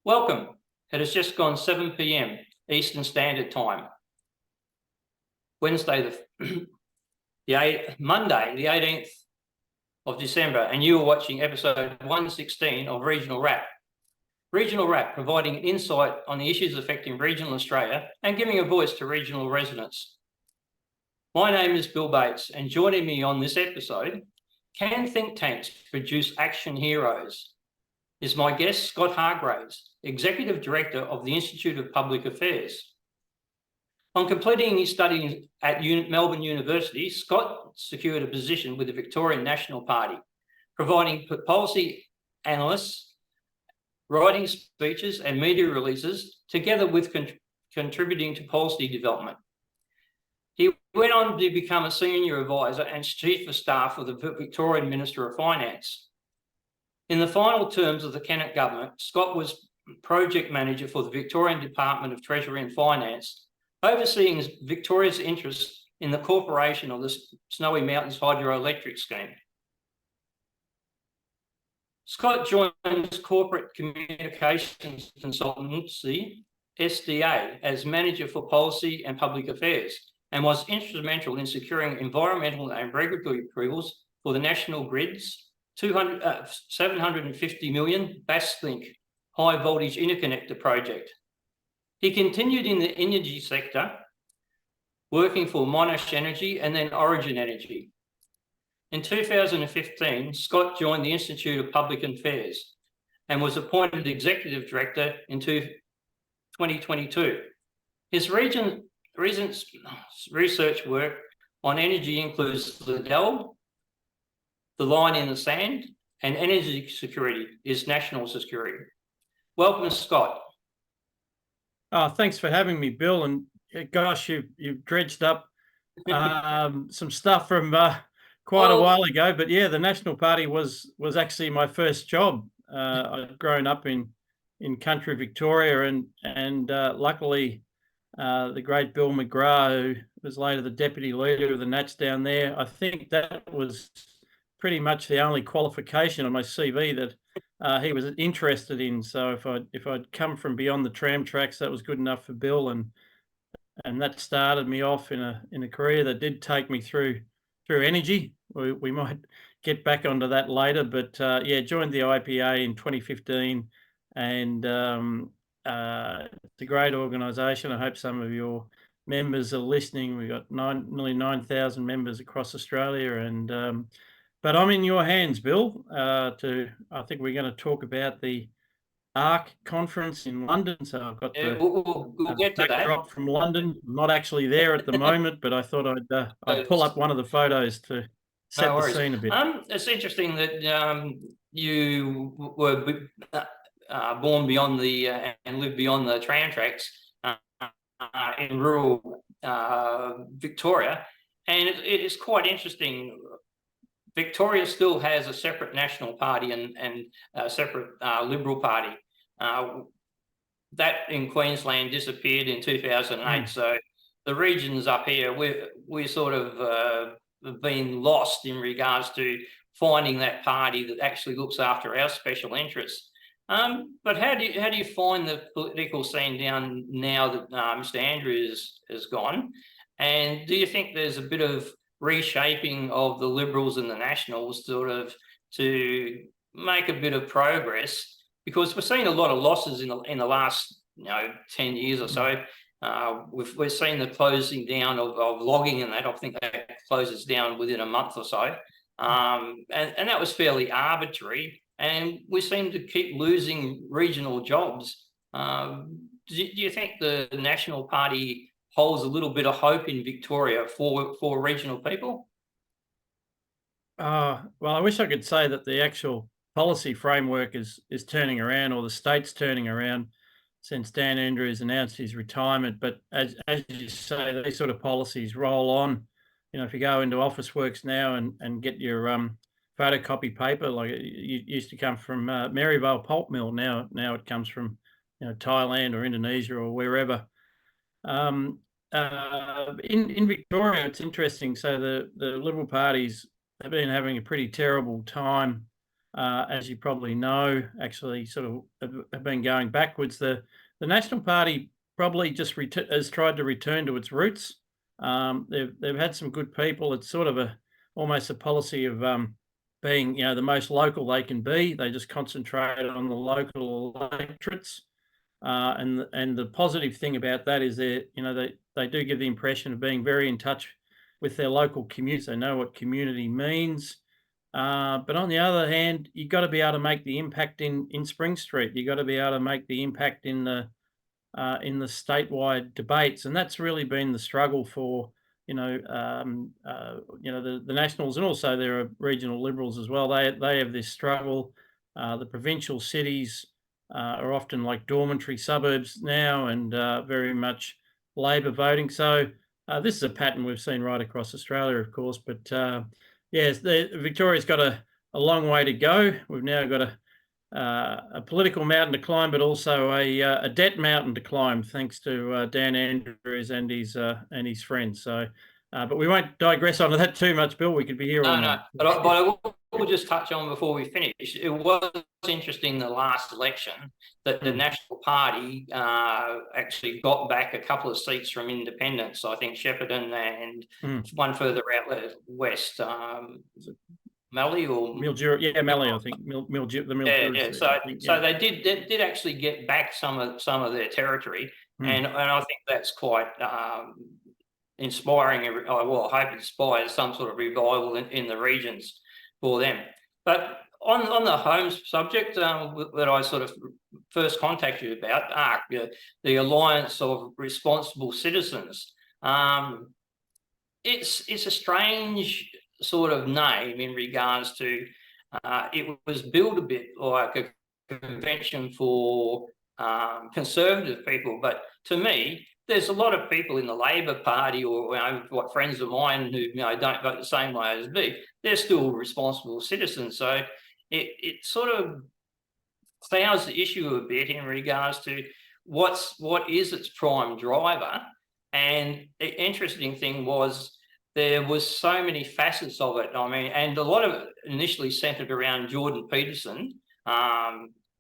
Welcome. It has just gone 7 p.m. Eastern Standard Time. Monday, the 18th of December, and you are watching episode 116 of Regional Wrap. Regional Wrap, providing insight on the issues affecting regional Australia and giving a voice to regional residents. My name is Bill Bates, and joining me on this episode, can think tanks produce action heroes? Is my guest Scott Hargreaves, Executive Director of the Institute of Public Affairs. On completing his studies at Melbourne University, Scott secured a position with the Victorian National Party, providing policy analysts, writing speeches and media releases, together with contributing to policy development. He went on to become a senior advisor and chief of staff of the Victorian Minister of Finance. In the final terms of the Kennett government, Scott was project manager for the Victorian Department of Treasury and Finance, overseeing Victoria's interest in the corporation of the Snowy Mountains hydroelectric scheme. Scott joins corporate communications consultancy, SDA, as manager for policy and public affairs, and was instrumental in securing environmental and regulatory approvals for the National Grid's 750 million Basslink high voltage interconnector project. He continued in the energy sector, working for Monash Energy and then Origin Energy. In 2015, Scott joined the Institute of Public Affairs and was appointed Executive Director in 2022. His recent research work on energy includes the Dell, the line in the sand, and energy security is national security. Welcome, Scott. Thanks for having me, Bill. And gosh, you've dredged up some stuff from quite a while ago. But yeah, the National Party was actually my first job. I'd grown up in country Victoria, and luckily the great Bill McGrath, who was later the deputy leader of the Nats down there, I think that was pretty much the only qualification on my CV that he was interested in. So if I'd come from beyond the tram tracks, that was good enough for Bill, and that started me off in a career that did take me through energy. We might get back onto that later, but yeah, joined the IPA in 2015, and it's a great organisation. I hope some of your members are listening. We've got nearly 9,000 members across Australia, and but I'm in your hands, Bill. I think we're going to talk about the ARC conference in London. So I've got we'll get to backdrop from London. I'm not actually there at the moment, but I thought I'd pull up one of the photos to set the scene a bit. It's interesting that you were born beyond and lived beyond the tram tracks in rural Victoria, and it is quite interesting. Victoria still has a separate National Party and a separate Liberal Party. That in Queensland disappeared in 2008. So the regions up here, we sort of been lost in regards to finding that party that actually looks after our special interests. But how do you find the political scene down now that Mr. Andrews has gone? And do you think there's a bit of reshaping of the Liberals and the Nationals sort of to make a bit of progress? Because we're seeing a lot of losses in the last 10 years or so. We've seen the closing down of logging, and that I think that closes down within a month or so, and that was fairly arbitrary. And we seem to keep losing regional jobs. Do you think the National Party holds a little bit of hope in Victoria for regional people? Well, I wish I could say that the actual policy framework is turning around, or the state's turning around since Dan Andrews announced his retirement. But as you say, these sort of policies roll on. If you go into Officeworks now and get your photocopy paper, like it used to come from Maryvale Pulp Mill, now it comes from Thailand or Indonesia or wherever. In Victoria, it's interesting. So the Liberal parties have been having a pretty terrible time as you probably know, actually sort of have been going backwards. The National Party probably just has tried to return to its roots. They've had some good people. It's sort of almost a policy of being, the most local they can be. They just concentrate on the local electorates. And the positive thing about that is they do give the impression of being very in touch with their local communities. They know what community means. But on the other hand, you've got to be able to make the impact in Spring Street. You've got to be able to make the impact in the statewide debates, and that's really been the struggle for the Nationals, and also there are regional Liberals as well. They have this struggle. The provincial cities are often like dormitory suburbs now, and very much Labor voting. So this is a pattern we've seen right across Australia, of course. But yes, Victoria's got a long way to go. We've now got a political mountain to climb, but also a debt mountain to climb, thanks to Dan Andrews and his friends. So, but we won't digress onto that too much, Bill. We could be here all night. But I will just touch on before we finish. It was interesting the last election that the National Party actually got back a couple of seats from independents. I think Shepparton and one further out west. Mallee or Mildura, Mallee, I think. Mildura. So they did actually get back some of their territory, and I think that's quite inspiring. Well, I hope it inspires some sort of revival in the regions for them. But on the homes subject that I sort of first contacted you about, the Alliance of Responsible Citizens, it's a strange sort of name in regards to it was built a bit like a convention for conservative people, but to me there's a lot of people in the Labor Party or what friends of mine who don't vote the same way as me. They're still responsible citizens, so it sort of clouds the issue a bit in regards to what is its prime driver. And the interesting thing was there was so many facets of it. I mean, and a lot of it initially centered around Jordan Peterson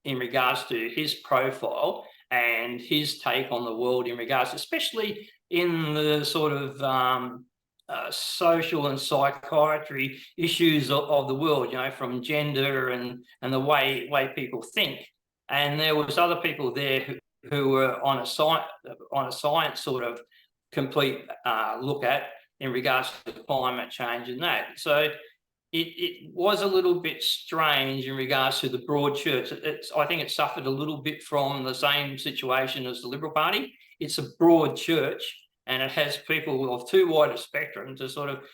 in regards to his profile and his take on the world in regards, especially in the sort of social and psychiatry issues of the world, from gender and the way people think. And there was other people there who were on a science sort of complete look at in regards to climate change and that. So it was a little bit strange in regards to the broad church. I think it suffered a little bit from the same situation as the Liberal Party. It's a broad church, and it has people of too wide a spectrum to sort of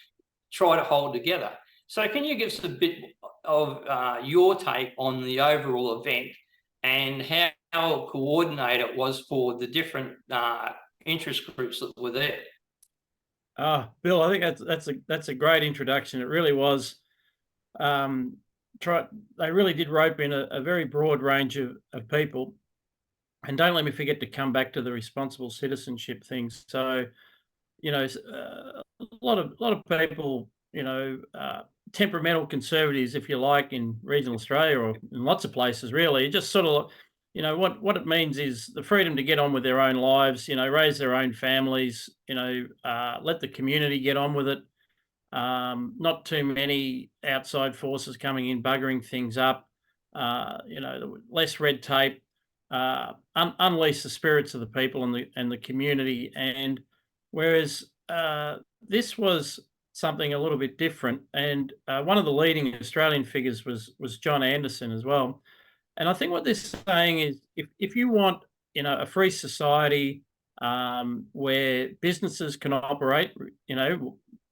try to hold together. So can you give us a bit of your take on the overall event and how coordinated it was for the different interest groups that were there? Bill, I think that's a great introduction. It really was. They really did rope in a very broad range of people, and don't let me forget to come back to the responsible citizenship things. So, a lot of people, temperamental conservatives, if you like, in regional Australia or in lots of places, really, just sort of, what it means is the freedom to get on with their own lives, raise their own families, let the community get on with it. Not too many outside forces coming in, buggering things up, less red tape, unleash the spirits of the people and the community. And whereas this was something a little bit different, and one of the leading Australian figures was John Anderson as well. And I think what this is saying is if you want, a free society where businesses can operate,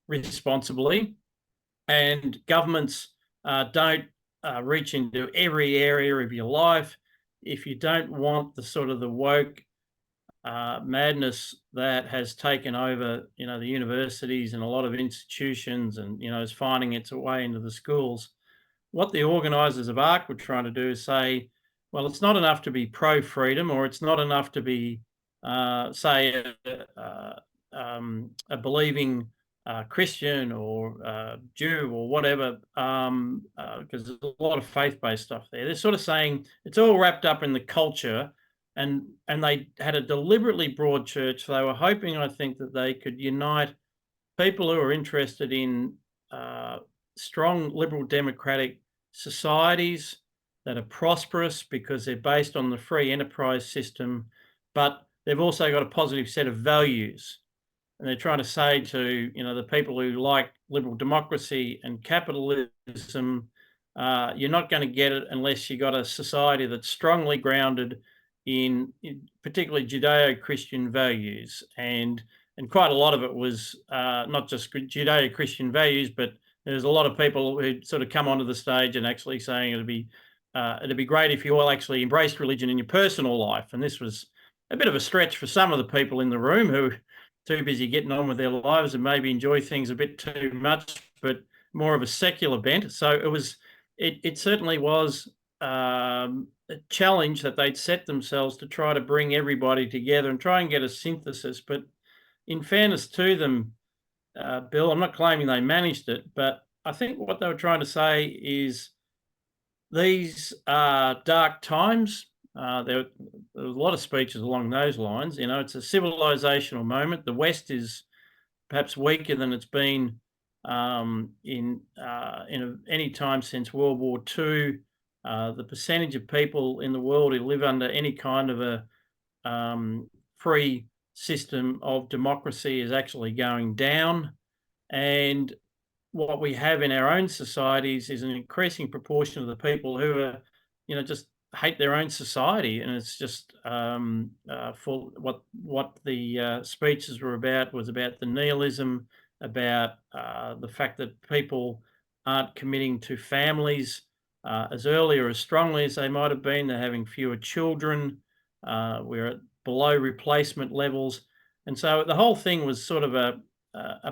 responsibly, and governments don't reach into every area of your life, if you don't want the sort of the woke madness that has taken over, the universities and a lot of institutions, and is finding its way into the schools, what the organisers of ARC were trying to do is say, well, it's not enough to be pro-freedom, or it's not enough to be, say, a believing Christian or Jew or whatever, because there's a lot of faith-based stuff there. They're sort of saying it's all wrapped up in the culture, and they had a deliberately broad church. They were hoping, I think, that they could unite people who are interested in strong liberal democratic societies that are prosperous because they're based on the free enterprise system, but they've also got a positive set of values. And they're trying to say to the people who like liberal democracy and capitalism, you're not going to get it unless you got a society that's strongly grounded in particularly Judeo-Christian values, and quite a lot of it was not just Judeo-Christian values, but there's a lot of people who sort of come onto the stage and actually saying it'd be great if you all actually embraced religion in your personal life. And this was a bit of a stretch for some of the people in the room who too busy getting on with their lives and maybe enjoy things a bit too much, but more of a secular bent. So it certainly was a challenge that they'd set themselves to try to bring everybody together and try and get a synthesis. But in fairness to them, Bill, I'm not claiming they managed it, but I think what they were trying to say is these are dark times. There was a lot of speeches along those lines. It's a civilizational moment. The West is perhaps weaker than it's been in any time since World War II. The percentage of people in the world who live under any kind of a free system of democracy is actually going down. And what we have in our own societies is an increasing proportion of the people who are, just hate their own society. And it's just for what the speeches were about was about the nihilism, about the fact that people aren't committing to families as early or as strongly as they might have been. They're having fewer children. We're at below replacement levels. And so the whole thing was sort of a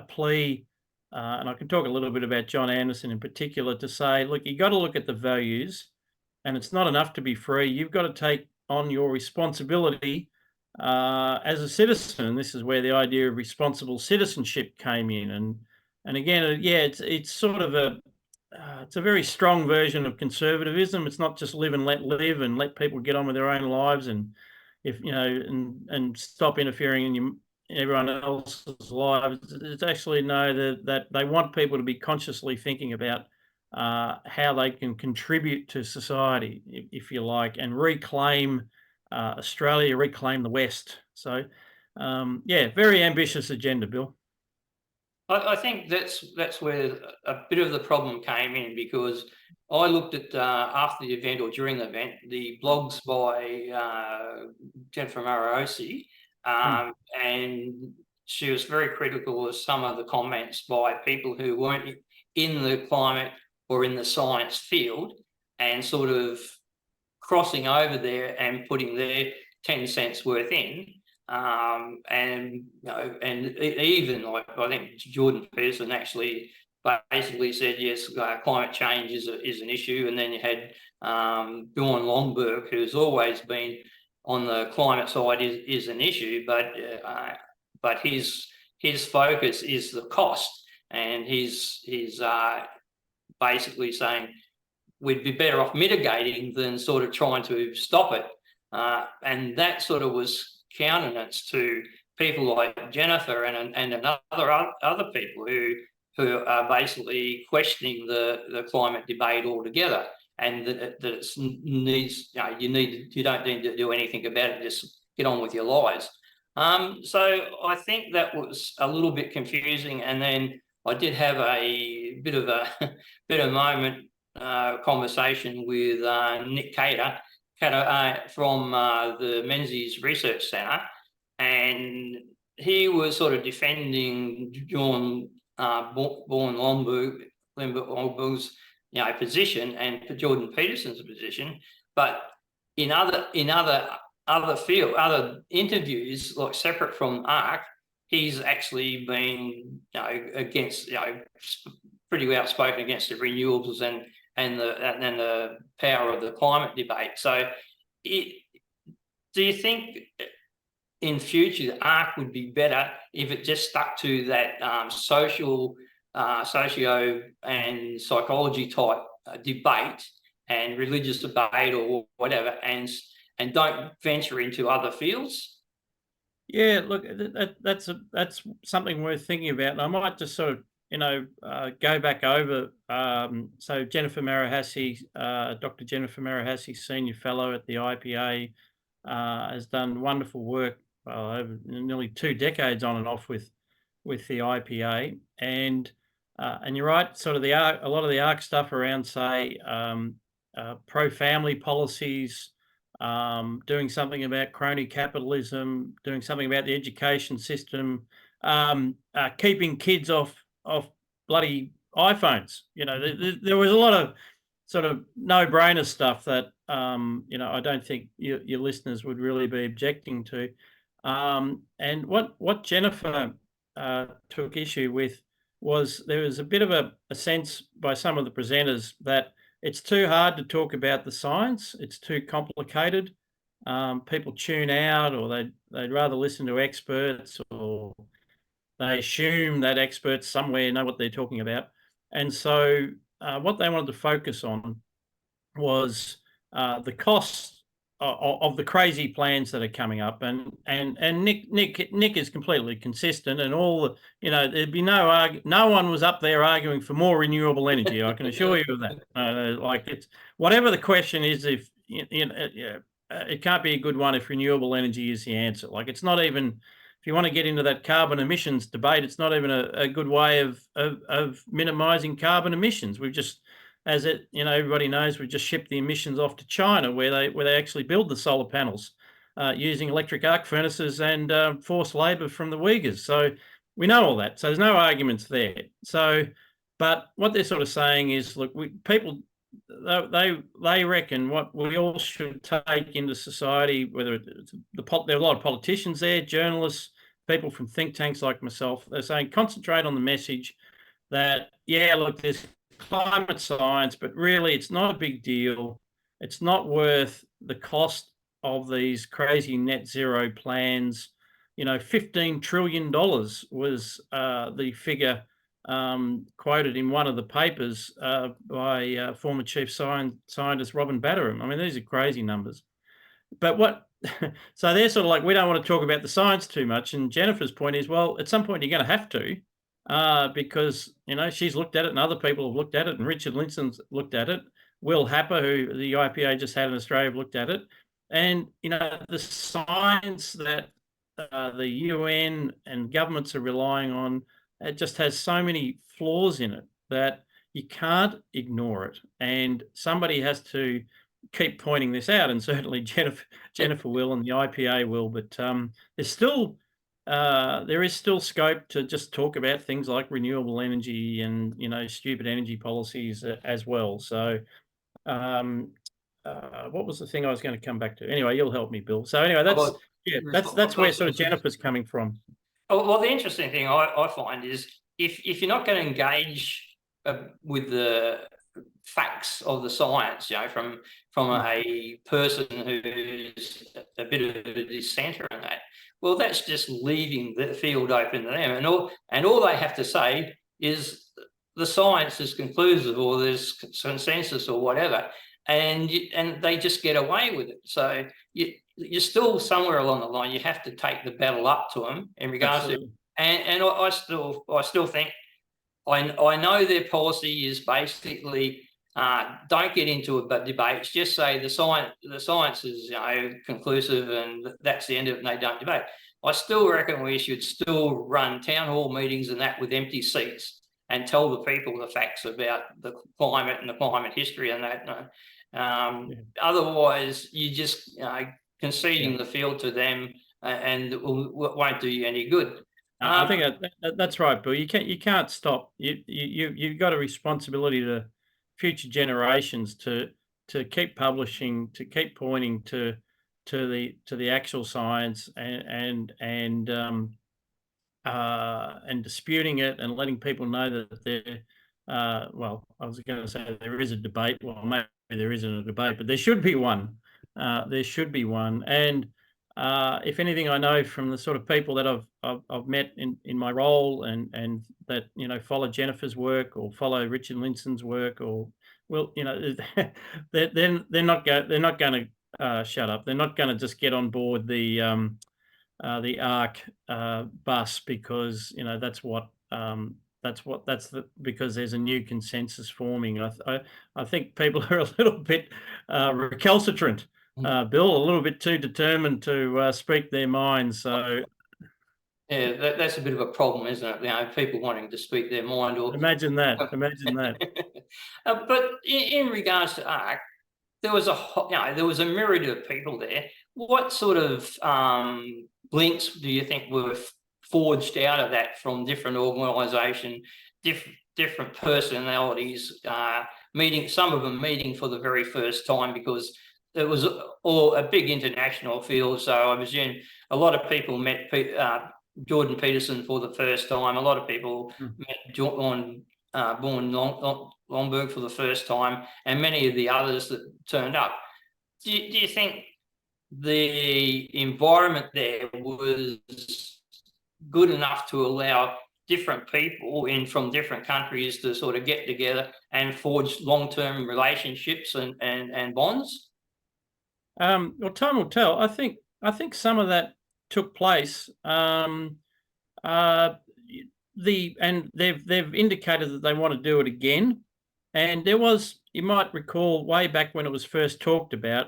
plea, and I can talk a little bit about John Anderson in particular, to say, look, you got to look at the values, and it's not enough to be free. You've got to take on your responsibility as a citizen. This is where the idea of responsible citizenship came in, and again, yeah, it's sort of it's a very strong version of conservatism. It's not just live and let people get on with their own lives, and if and stop interfering in everyone else's lives. It's actually that they want people to be consciously thinking about how they can contribute to society, if you like, and reclaim Australia, reclaim the West. So, yeah, very ambitious agenda, Bill. I think that's where a bit of the problem came in, because I looked at after the event or during the event, the blogs by Jennifer Morosi, and she was very critical of some of the comments by people who weren't in the climate or in the science field, and sort of crossing over there and putting their 10 cents worth in. And even like I think Jordan Peterson actually basically said yes, climate change is an issue, and then you had Bjorn Lomborg, who's always been on the climate side is an issue, but his focus is the cost, and he's basically saying we'd be better off mitigating than sort of trying to stop it, and that sort of was countenance to people like Jennifer and other people who are basically questioning the climate debate altogether, and that it needs you don't need to do anything about it, just get on with your lives. So I think that was a little bit confusing, and then I did have a bit of a moment conversation with Nick Cater from the Menzies Research Centre, and he was sort of defending Bjorn Lomborg's position and Jordan Peterson's position, but in other interviews, like separate from ARC, he's actually been against pretty outspoken against the renewables and the power of the climate debate. So do you think in future, the ARC would be better if it just stuck to that social, socio and psychology type debate and religious debate or whatever, and don't venture into other fields. Yeah, look, that's something worth thinking about. And I might just sort of, go back over. So Jennifer Marahasi, Dr. Jennifer Marahasi, Senior Fellow at the IPA, has done wonderful work over nearly 2 decades on and off with the IPA. And you're right, sort of a lot of the ARC stuff around, say, pro-family policies, doing something about crony capitalism, doing something about the education system, keeping kids off bloody iPhones. There was a lot of sort of no-brainer stuff that I don't think your listeners would really be objecting to. And what Jennifer took issue with was there was a bit of a sense by some of the presenters that it's too hard to talk about the science. It's too complicated. People tune out, or they'd rather listen to experts, or they assume that experts somewhere know what they're talking about. And so what they wanted to focus on was the cost of the crazy plans that are coming up, and Nick is completely consistent, and all the, there'd be no one was up there arguing for more renewable energy. I can assure you of that. Like, it's whatever the question is, if it can't be a good one if renewable energy is the answer. Like, it's not even, if you want to get into that carbon emissions debate, it's not even a good way of minimizing carbon emissions. We've just, as everybody knows, we just shipped the emissions off to China, where they actually build the solar panels using electric arc furnaces and forced labour from the Uyghurs. So we know all that. So there's no arguments there. So, but what they're sort of saying is, look, people, they reckon what we all should take into society, whether it's there are a lot of politicians there, journalists, people from think tanks like myself. They're saying concentrate on the message that, yeah, look, there's climate science, but really it's not a big deal. It's not worth the cost of these crazy net zero plans. $15 trillion was the figure quoted in one of the papers by former chief scientist Robin Batterham. I mean, these are crazy numbers. But so they're sort of like, we don't want to talk about the science too much. And Jennifer's point is, well, at some point you're going to have to, because she's looked at it, and other people have looked at it, and Richard Linson's looked at it. Will Happer, who the IPA just had in Australia, have looked at it, and the science that the UN and governments are relying on, it just has so many flaws in it that you can't ignore it, and somebody has to keep pointing this out, and certainly Jennifer will, and the IPA will. But there is still scope to just talk about things like renewable energy and stupid energy policies as well. So what was the thing I was going to come back to? Anyway, you'll help me, Bill. So anyway, that's where sort of Jennifer's coming from. Well, the interesting thing I find is, if you're not going to engage with the facts of the science, from a person who's a bit of a dissenter in that, well, that's just leaving the field open to them, and all they have to say is the science is conclusive, or there's consensus, or whatever, and they just get away with it. So you're still somewhere along the line. You have to take the battle up to them in regards Absolutely. to, and I still think, I know their policy is basically, don't get into a debate. Just say the science is conclusive, and that's the end of it, and they don't debate. I still reckon we should still run town hall meetings and that with empty seats, and tell the people the facts about the climate and the climate history and that. Otherwise, you just conceding the field to them, and it won't do you any good. I think that's right, Bill. You can't stop. You've got a responsibility to future generations to keep publishing, to keep pointing to the actual science, and disputing it, and letting people know that there. Well, I was going to say there is a debate. Well, maybe there isn't a debate, but there should be one. There should be one, and If anything, I know from the sort of people that I've met in my role, and that, you know, follow Jennifer's work or follow Richard Linson's work, or, well, you know, they're not going to shut up. They're not going to just get on board the ARC bus, because, you know, because there's a new consensus forming. I think people are a little bit recalcitrant, Bill, a little bit too determined to speak their minds. So Yeah, that's a bit of a problem, isn't it? You know, people wanting to speak their mind, or imagine that. Imagine that. but in regards to ARC, there was there was a myriad of people there. What sort of links do you think were forged out of that from different organisation, different personalities, meeting, some of them meeting for the very first time, because it was all a big international field. So I presume a lot of people met Jordan Peterson for the first time. A lot of people met John Longberg for the first time, and many of the others that turned up. Do you think the environment there was good enough to allow different people in from different countries to sort of get together and forge long-term relationships and bonds? Well, time will tell. I think some of that took place. Uh, and they've indicated that they want to do it again. And there was, you might recall, way back when it was first talked about,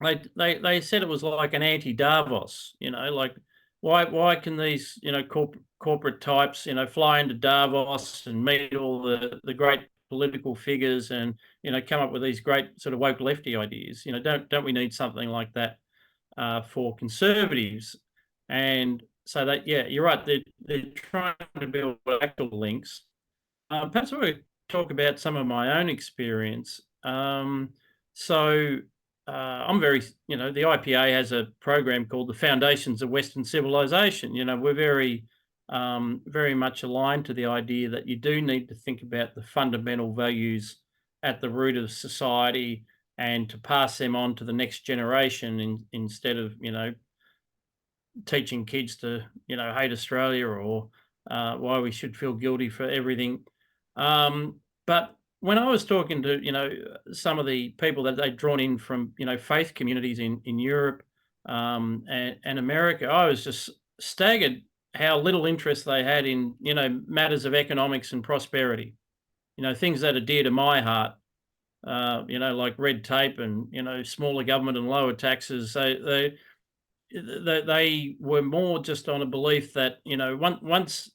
they said it was like an anti-Davos. You know, like, why can these, you know, corporate types, you know, fly into Davos and meet all the great political figures, and, you know, come up with these great sort of woke lefty ideas? You know, don't we need something like that for conservatives? And so that, yeah, you're right. They're trying to build actual links. Perhaps I would talk about some of my own experience. So I'm very, you know, the IPA has a program called the Foundations of Western Civilization. You know, we're very much aligned to the idea that you do need to think about the fundamental values at the root of society, and to pass them on to the next generation, instead of, you know, teaching kids to, you know, hate Australia, or why we should feel guilty for everything. But when I was talking to, you know, some of the people that they'd drawn in from, you know, faith communities in Europe and America, I was just staggered how little interest they had in, you know, matters of economics and prosperity. You know, things that are dear to my heart. You know, like red tape and, you know, smaller government and lower taxes. They were more just on a belief that, you know, once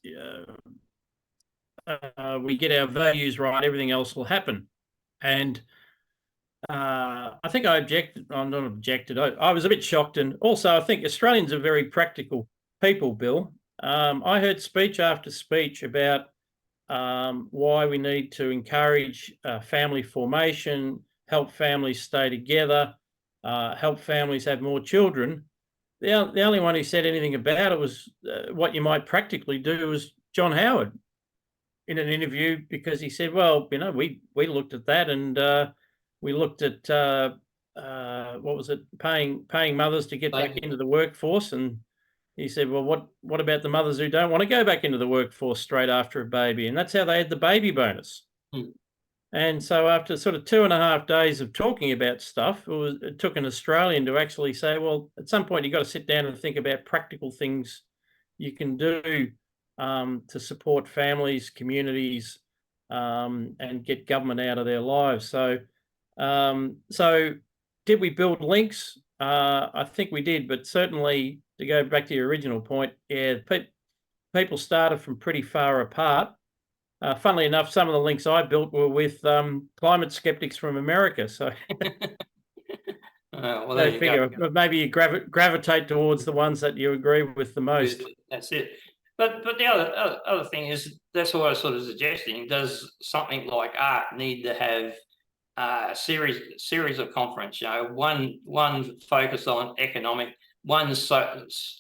we get our values right, everything else will happen. And I think I objected. I'm not objected. I was a bit shocked, and also I think Australians are very practical people, Bill. I heard speech after speech about why we need to encourage family formation, help families stay together, help families have more children. The only one who said anything about it was what you might practically do was John Howard in an interview, because he said, well, you know, we looked at that, and we looked at what was it, paying mothers to get back into the workforce, and he said, well, what about the mothers who don't want to go back into the workforce straight after a baby? And that's how they had the baby bonus. Hmm. And so after sort of 2.5 days of talking about stuff, it took an Australian to actually say, well, at some point you've got to sit down and think about practical things you can do to support families, communities, and get government out of their lives. So did we build links? I think we did, but certainly, to go back to your original point, yeah, people started from pretty far apart. Funnily enough, some of the links I built were with climate skeptics from America. So Well, there I you figure go. maybe you gravitate towards the ones that you agree with the most. That's it. But the other thing is, that's what I was sort of suggesting. Does something like art need to have a series of conference? You know, one focused on economic, one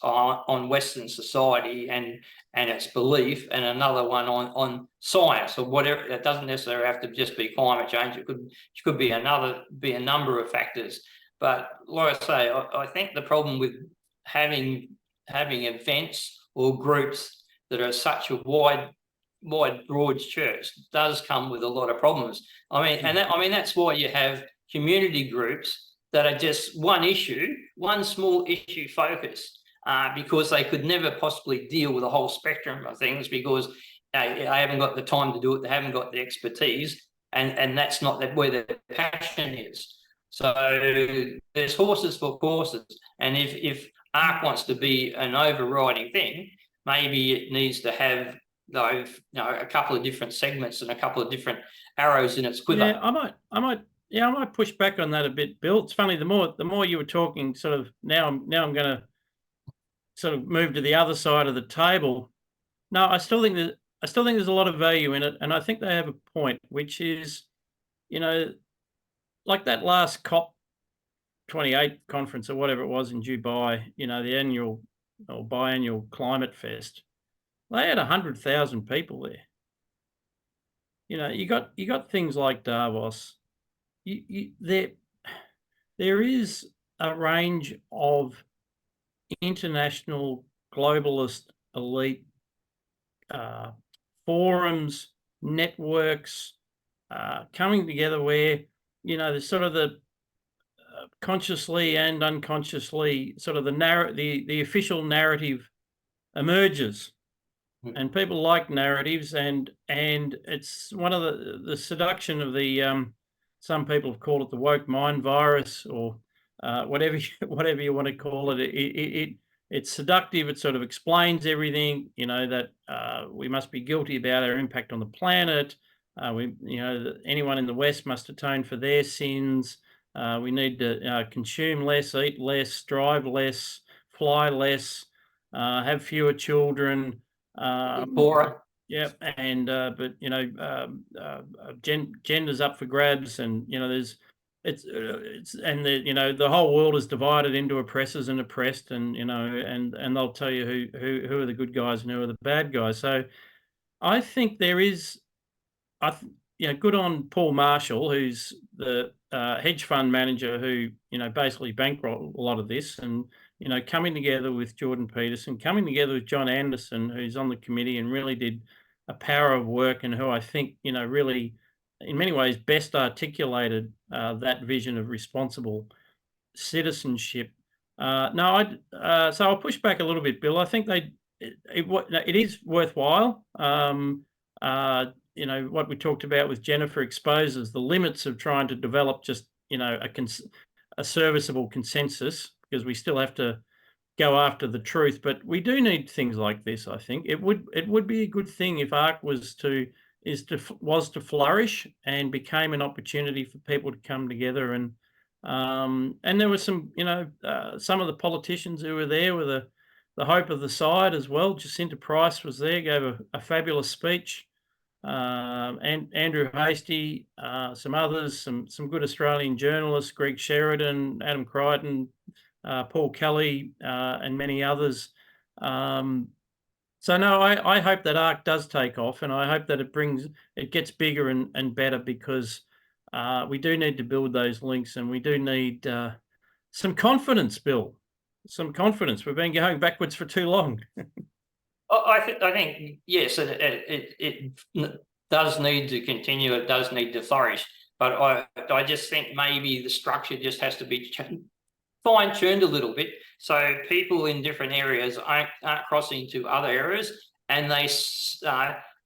on Western society and its belief, and another one on science or whatever. It doesn't necessarily have to just be climate change. It could be a number of factors. But like I say, I think the problem with having events or groups that are such a wide broad church does come with a lot of problems. I mean, that's why you have community groups that are just one small issue focused, because they could never possibly deal with a whole spectrum of things, because they haven't got the time to do it, they haven't got the expertise, and that's not where their passion is. So there's horses for courses, and if ARC wants to be an overriding thing, maybe it needs to have those, a couple of different segments and a couple of different arrows in its quiver. Yeah, I might push back on that a bit, Bill. It's funny, the more you were talking, sort of now I'm going to sort of move to the other side of the table. No, I still think there's a lot of value in it, and I think they have a point, which is, like that last COP28 conference or whatever it was in Dubai, the annual or biannual climate fest. They had 100,000 people there. You got things like Davos. There is a range of international globalist elite forums, networks coming together where there's sort of the consciously and unconsciously sort of the official narrative emerges. And people like narratives, and it's one of the seduction of the some people have called it the woke mind virus, or whatever you want to call it. It's seductive. It sort of explains everything. That we must be guilty about our impact on the planet. Anyone in the West must atone for their sins. We need to consume less, eat less, drive less, fly less, have fewer children. Yeah, and but gender's up for grabs, and there's and the whole world is divided into oppressors and oppressed, and and they'll tell you who are the good guys and who are the bad guys. So I think there is, good on Paul Marshall, who's the hedge fund manager who basically bankrolled a lot of this, and coming together with Jordan Peterson, coming together with John Anderson, who's on the committee and really did a power of work, and who I think really, in many ways, best articulated that vision of responsible citizenship. So I'll push back a little bit, Bill. I think it is worthwhile. What we talked about with Jennifer exposes the limits of trying to develop just a serviceable consensus, because we still have to go after the truth. But we do need things like this. I think it would be a good thing if ARC was to flourish and became an opportunity for people to come together. And there were some some of the politicians who were there were the hope of the side as well. Jacinta Price was there, gave a fabulous speech. And Andrew Hastie, some others, some good Australian journalists, Greg Sheridan, Adam Crichton, Paul Kelly, and many others. So no, I hope that ARC does take off, and I hope that it gets bigger and better, because we do need to build those links, and we do need some confidence, Bill. Some confidence. We've been going backwards for too long. I think yes, it does need to continue. It does need to flourish, but I just think maybe the structure just has to be fine-tuned a little bit, so people in different areas aren't crossing to other areas, and they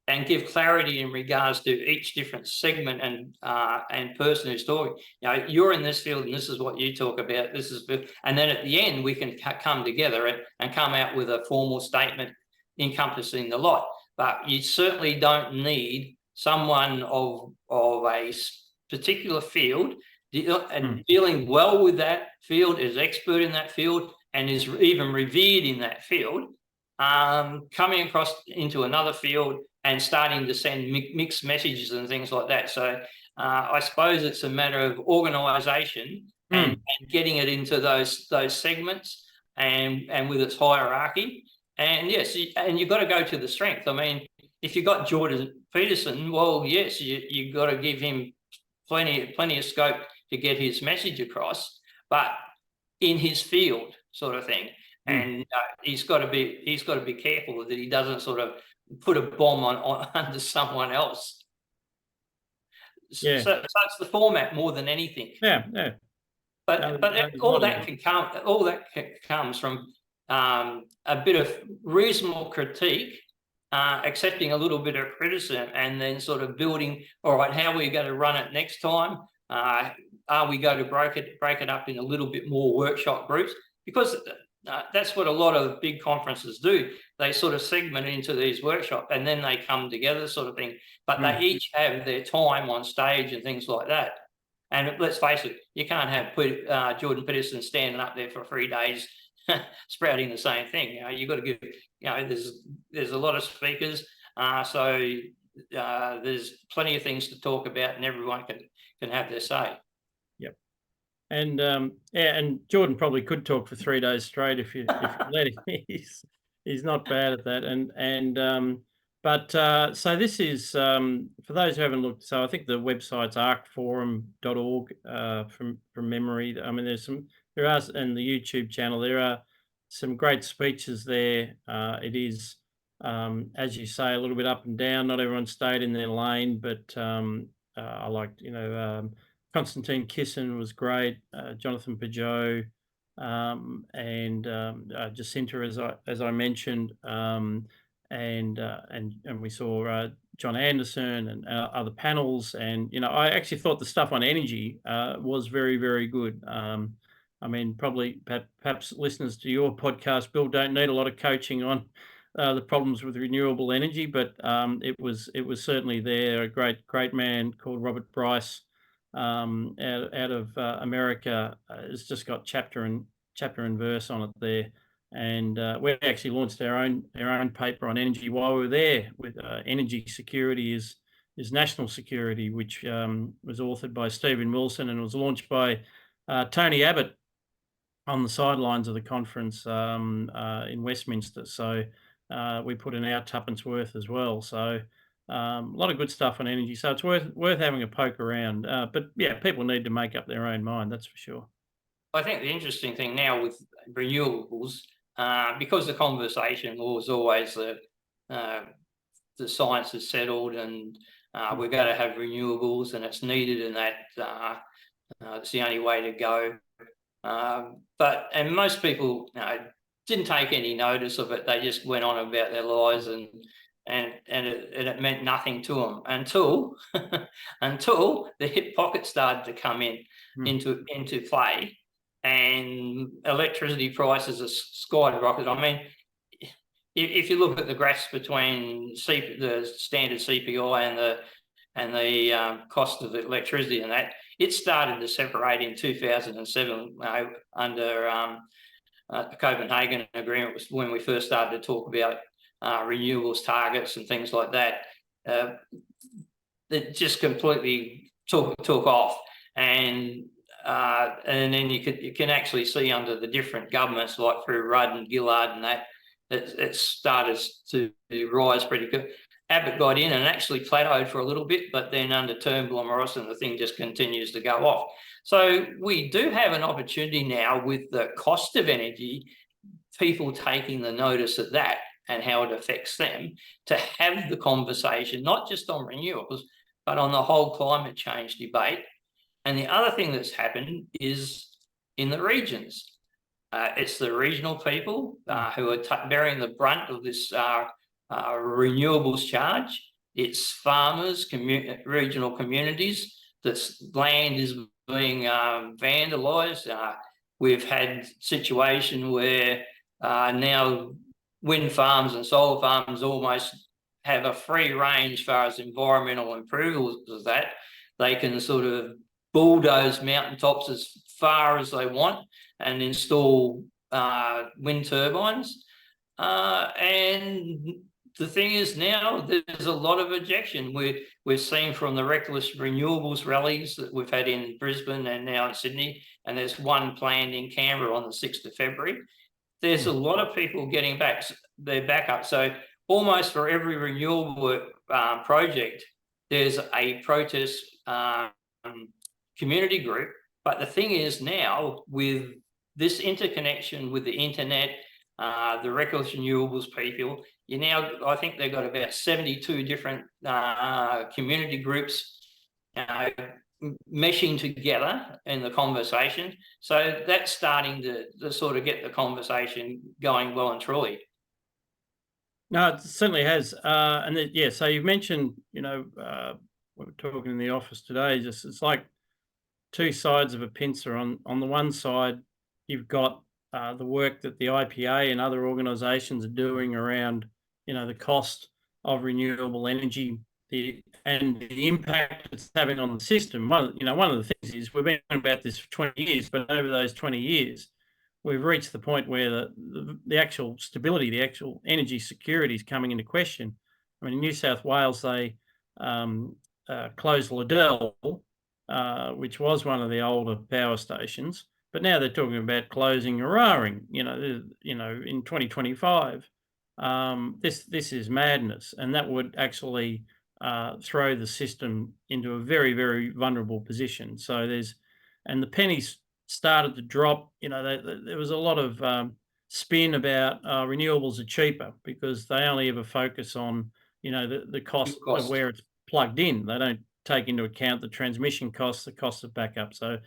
and give clarity in regards to each different segment and person who's talking. You're in this field, and this is what you talk about. This is, and then at the end we can come together and come out with a formal statement encompassing the lot. But you certainly don't need someone of a particular field and dealing well with that field, is expert in that field, and is even revered in that field, coming across into another field and starting to send mixed messages and things like that. So I suppose it's a matter of organisation and getting it into those segments and with its hierarchy. And yes, and you've got to go to the strength. I mean, if you've got Jordan Peterson, well, yes, you've got to give him plenty of scope to get his message across. but in his field, sort of thing. And he's got to be careful that he doesn't sort of put a bomb on under someone else. Yeah. So it's the format more than anything. Yeah. But all that comes from a bit of reasonable critique, accepting a little bit of criticism, and then sort of building. All right, how are we going to run it next time? Are we going to break it up in a little bit more workshop groups? Because that's what a lot of big conferences do. They sort of segment into these workshops, and then they come together, sort of thing. But they each have their time on stage and things like that. And let's face it, you can't have Jordan Peterson standing up there for 3 days sprouting the same thing. You've got to give. There's a lot of speakers, so there's plenty of things to talk about, and everyone can have their say. Yep. And and Jordan probably could talk for 3 days straight if you let him. He's not bad at that. But so this is for those who haven't looked. So I think the website's arcforum.org from memory. I mean, there are, and the YouTube channel, there are some great speeches there. It is, as you say, a little bit up and down. Not everyone stayed in their lane, but I liked, Constantine Kissin was great, Jonathan Pajot, and Jacinta, as I mentioned, and we saw John Anderson and other panels. And I actually thought the stuff on energy was very, very good. I mean, probably perhaps listeners to your podcast, Bill, don't need a lot of coaching on the problems with renewable energy, but it was certainly there. A great man called Robert Bryce out of America has just got chapter and verse on it there. And we actually launched our own paper on energy while we were there. With energy security is national security, which was authored by Stephen Wilson and was launched by Tony Abbott on the sidelines of the conference in Westminster. So we put in our tuppence worth as well. So a lot of good stuff on energy. So it's worth having a poke around. But yeah, people need to make up their own mind. That's for sure. I think the interesting thing now with renewables, because the conversation was always the science is settled, and we're going to have renewables, and it's needed, and that it's the only way to go. And most people didn't take any notice of it. They just went on about their lives, and it meant nothing to them until until the hip pocket started to come into play, and electricity prices are skyrocketed. I mean, if you look at the graphs between the standard CPI and the cost of electricity, and that, it started to separate in 2007 under the Copenhagen Agreement, was when we first started to talk about renewables targets and things like that. It just completely took off, and then you can actually see under the different governments, like through Rudd and Gillard and that, it started to rise pretty good. Abbott got in and actually plateaued for a little bit, but then under Turnbull and Morrison, the thing just continues to go off. So we do have an opportunity now with the cost of energy, people taking the notice of that and how it affects them, to have the conversation, not just on renewables, but on the whole climate change debate. And the other thing that's happened is in the regions. It's the regional people who are bearing the brunt of this renewables charge. It's farmers, regional communities. This land is being vandalised. We've had situation where now wind farms and solar farms almost have a free range as far as environmental approvals as that. They can sort of bulldoze mountaintops as far as they want and install wind turbines. And the thing is, now there's a lot of objection. We've seen from the reckless renewables rallies that we've had in Brisbane and now in Sydney, and there's one planned in Canberra on the 6th of February. There's a lot of people getting their backup. So almost for every renewable project, there's a protest community group, But the thing is now, with this interconnection with the internet, the Reckless Renewables people, I think they've got about 72 different community groups meshing together in the conversation. So that's starting to sort of get the conversation going well and truly. No, it certainly has. Yeah, so you've mentioned, we were talking in the office today, just it's like two sides of a pincer. On the one side, you've got the work that the IPA and other organisations are doing around, the cost of renewable energy, and the impact it's having on the system. One of the things is we've been about this for 20 years, but over those 20 years, we've reached the point where the actual stability, the actual energy security is coming into question. I mean, in New South Wales, they closed Liddell, which was one of the older power stations, but now they're talking about closing Eraring, in 2025. This is madness, and that would actually throw the system into a very, very vulnerable position. So and the pennies started to drop. There was a lot of spin about renewables are cheaper because they only ever focus on, the cost of where it's plugged in. They don't take into account the transmission costs, the cost of backup. So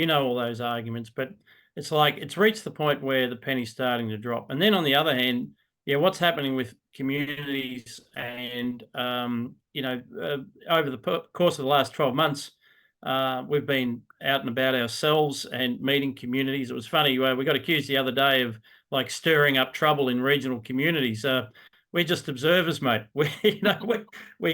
all those arguments, but it's like it's reached the point where the penny's starting to drop. And then on the other hand, what's happening with communities and over the course of the last 12 months, we've been out and about ourselves and meeting communities. It was funny, we got accused the other day of like stirring up trouble in regional communities. We're just observers, mate. We're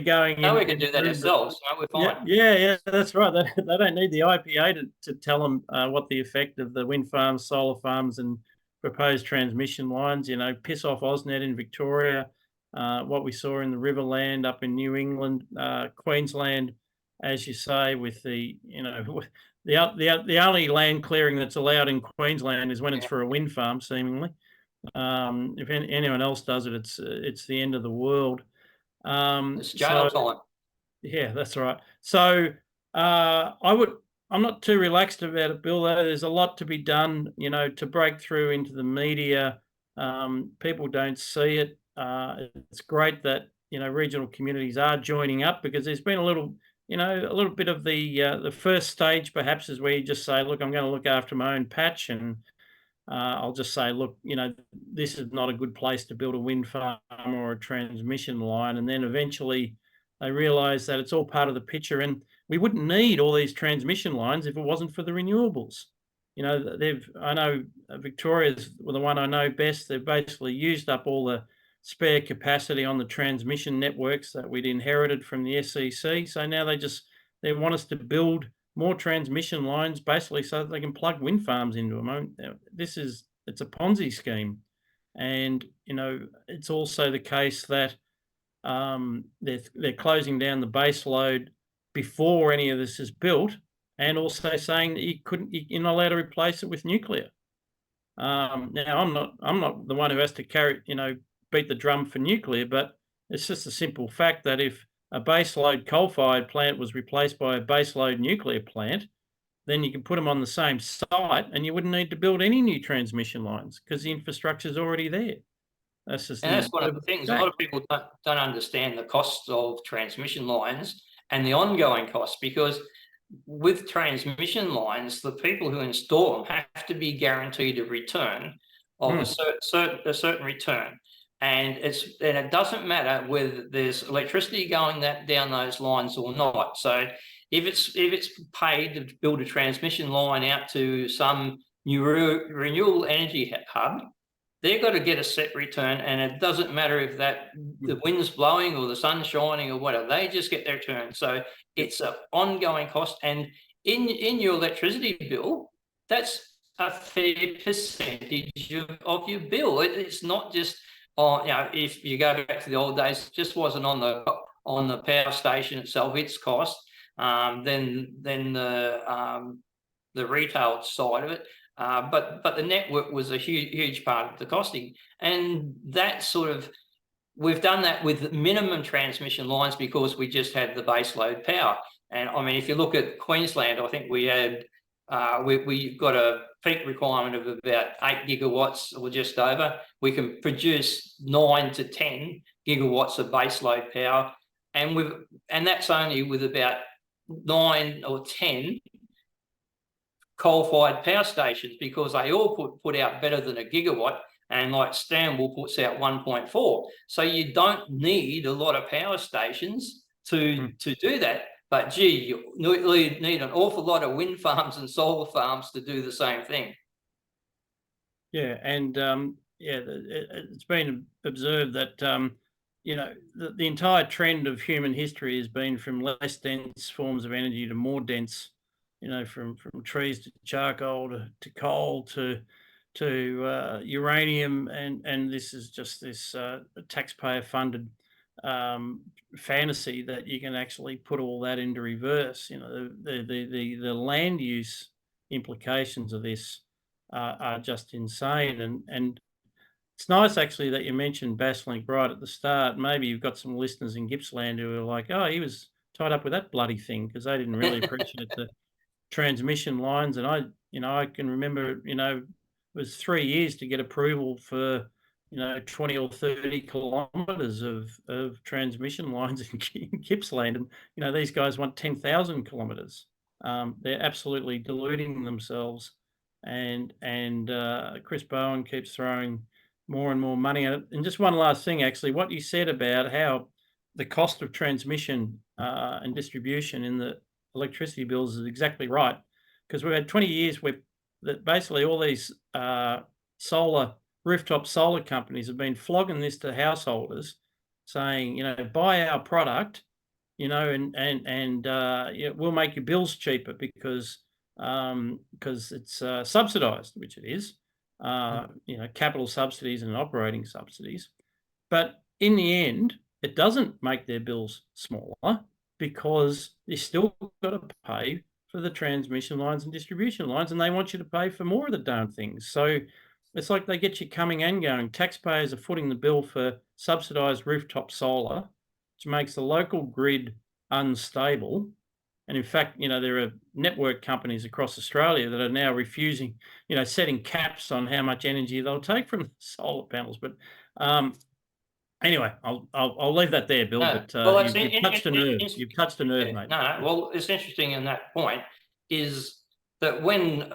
going in. We can do that ourselves. We're fine. Yeah, that's right. They don't need the IPA to tell them what the effect of the wind farms, solar farms, and proposed transmission lines. Piss off AusNet in Victoria. What we saw in the Riverland up in New England, Queensland, as you say, with the only land clearing that's allowed in Queensland is when it's for a wind farm, seemingly. If anyone else does it, it's the end of the world. It's jail time. Yeah, that's right. So I'm not too relaxed about it, Bill. Though there's a lot to be done, to break through into the media. People don't see it. It's great that regional communities are joining up, because there's been a little bit of the first stage, perhaps, is where you just say, look, I'm going to look after my own patch, and I'll just say, look, this is not a good place to build a wind farm or a transmission line. And then eventually they realise that it's all part of the picture, and we wouldn't need all these transmission lines if it wasn't for the renewables. I know Victoria's the one I know best. They've basically used up all the spare capacity on the transmission networks that we'd inherited from the SEC. So now they want us to build more transmission lines, basically so that they can plug wind farms into them. It's a Ponzi scheme. And, it's also the case that they're closing down the base load before any of this is built, and also saying that you're not allowed to replace it with nuclear. Now, I'm not the one who has to beat the drum for nuclear, but it's just a simple fact that if a baseload coal-fired plant was replaced by a baseload nuclear plant, then you can put them on the same site and you wouldn't need to build any new transmission lines because the infrastructure is already there. That's one of the things. A lot of people don't understand the costs of transmission lines and the ongoing costs, because with transmission lines, the people who install them have to be guaranteed a return of a certain return. And it doesn't matter whether there's electricity going down those lines or not. So if it's paid to build a transmission line out to some new renewable energy hub, they've got to get a set return, and it doesn't matter if the wind's blowing or the sun's shining or whatever. They just get their return. So it's an ongoing cost, and in your electricity bill, that's a fair percentage of your bill. It's not just if you go back to the old days, it just wasn't on the power station itself, its cost, then the retail side of it. But the network was a huge part of the costing, and we've done that with minimum transmission lines because we just had the base load power. And I mean, if you look at Queensland, I think we had we've got a peak requirement of about 8 gigawatts or just over. We can produce 9 to 10 gigawatts of baseload power, and that's only with about 9 or 10 coal-fired power stations, because they all put out better than a gigawatt, and like Stanwell puts out 1.4. So you don't need a lot of power stations to do that. But gee, you need an awful lot of wind farms and solar farms to do the same thing. Yeah, and it's been observed that the entire trend of human history has been from less dense forms of energy to more dense. From trees to charcoal to coal to uranium, and this is just this taxpayer funded fantasy that you can actually put all that into reverse. The land use implications of this are just insane, and it's nice actually that you mentioned Basslink right at the start. Maybe you've got some listeners in Gippsland who are like, oh, he was tied up with that bloody thing, because they didn't really appreciate the transmission lines. And I can remember, it was 3 years to get approval for, 20 or 30 kilometres of transmission lines in Gippsland. And, these guys want 10,000 kilometres. They're absolutely deluding themselves. And Chris Bowen keeps throwing more and more money at it. And just one last thing, actually, what you said about how the cost of transmission and distribution in the electricity bills is exactly right, because we've had 20 years where that basically all these rooftop solar companies have been flogging this to householders, saying, buy our product, and we'll make your bills cheaper because it's subsidised, which it is, capital subsidies and operating subsidies. But in the end, it doesn't make their bills smaller, because you still got to pay for the transmission lines and distribution lines, and they want you to pay for more of the darn things. So it's like they get you coming and going. Taxpayers are footing the bill for subsidised rooftop solar, which makes the local grid unstable. And in fact, there are network companies across Australia that are now refusing, setting caps on how much energy they'll take from the solar panels. But anyway, I'll leave that there, Bill. No. But Well, you've touched a nerve. You've touched a nerve, mate. No. Well, it's interesting in that point is that when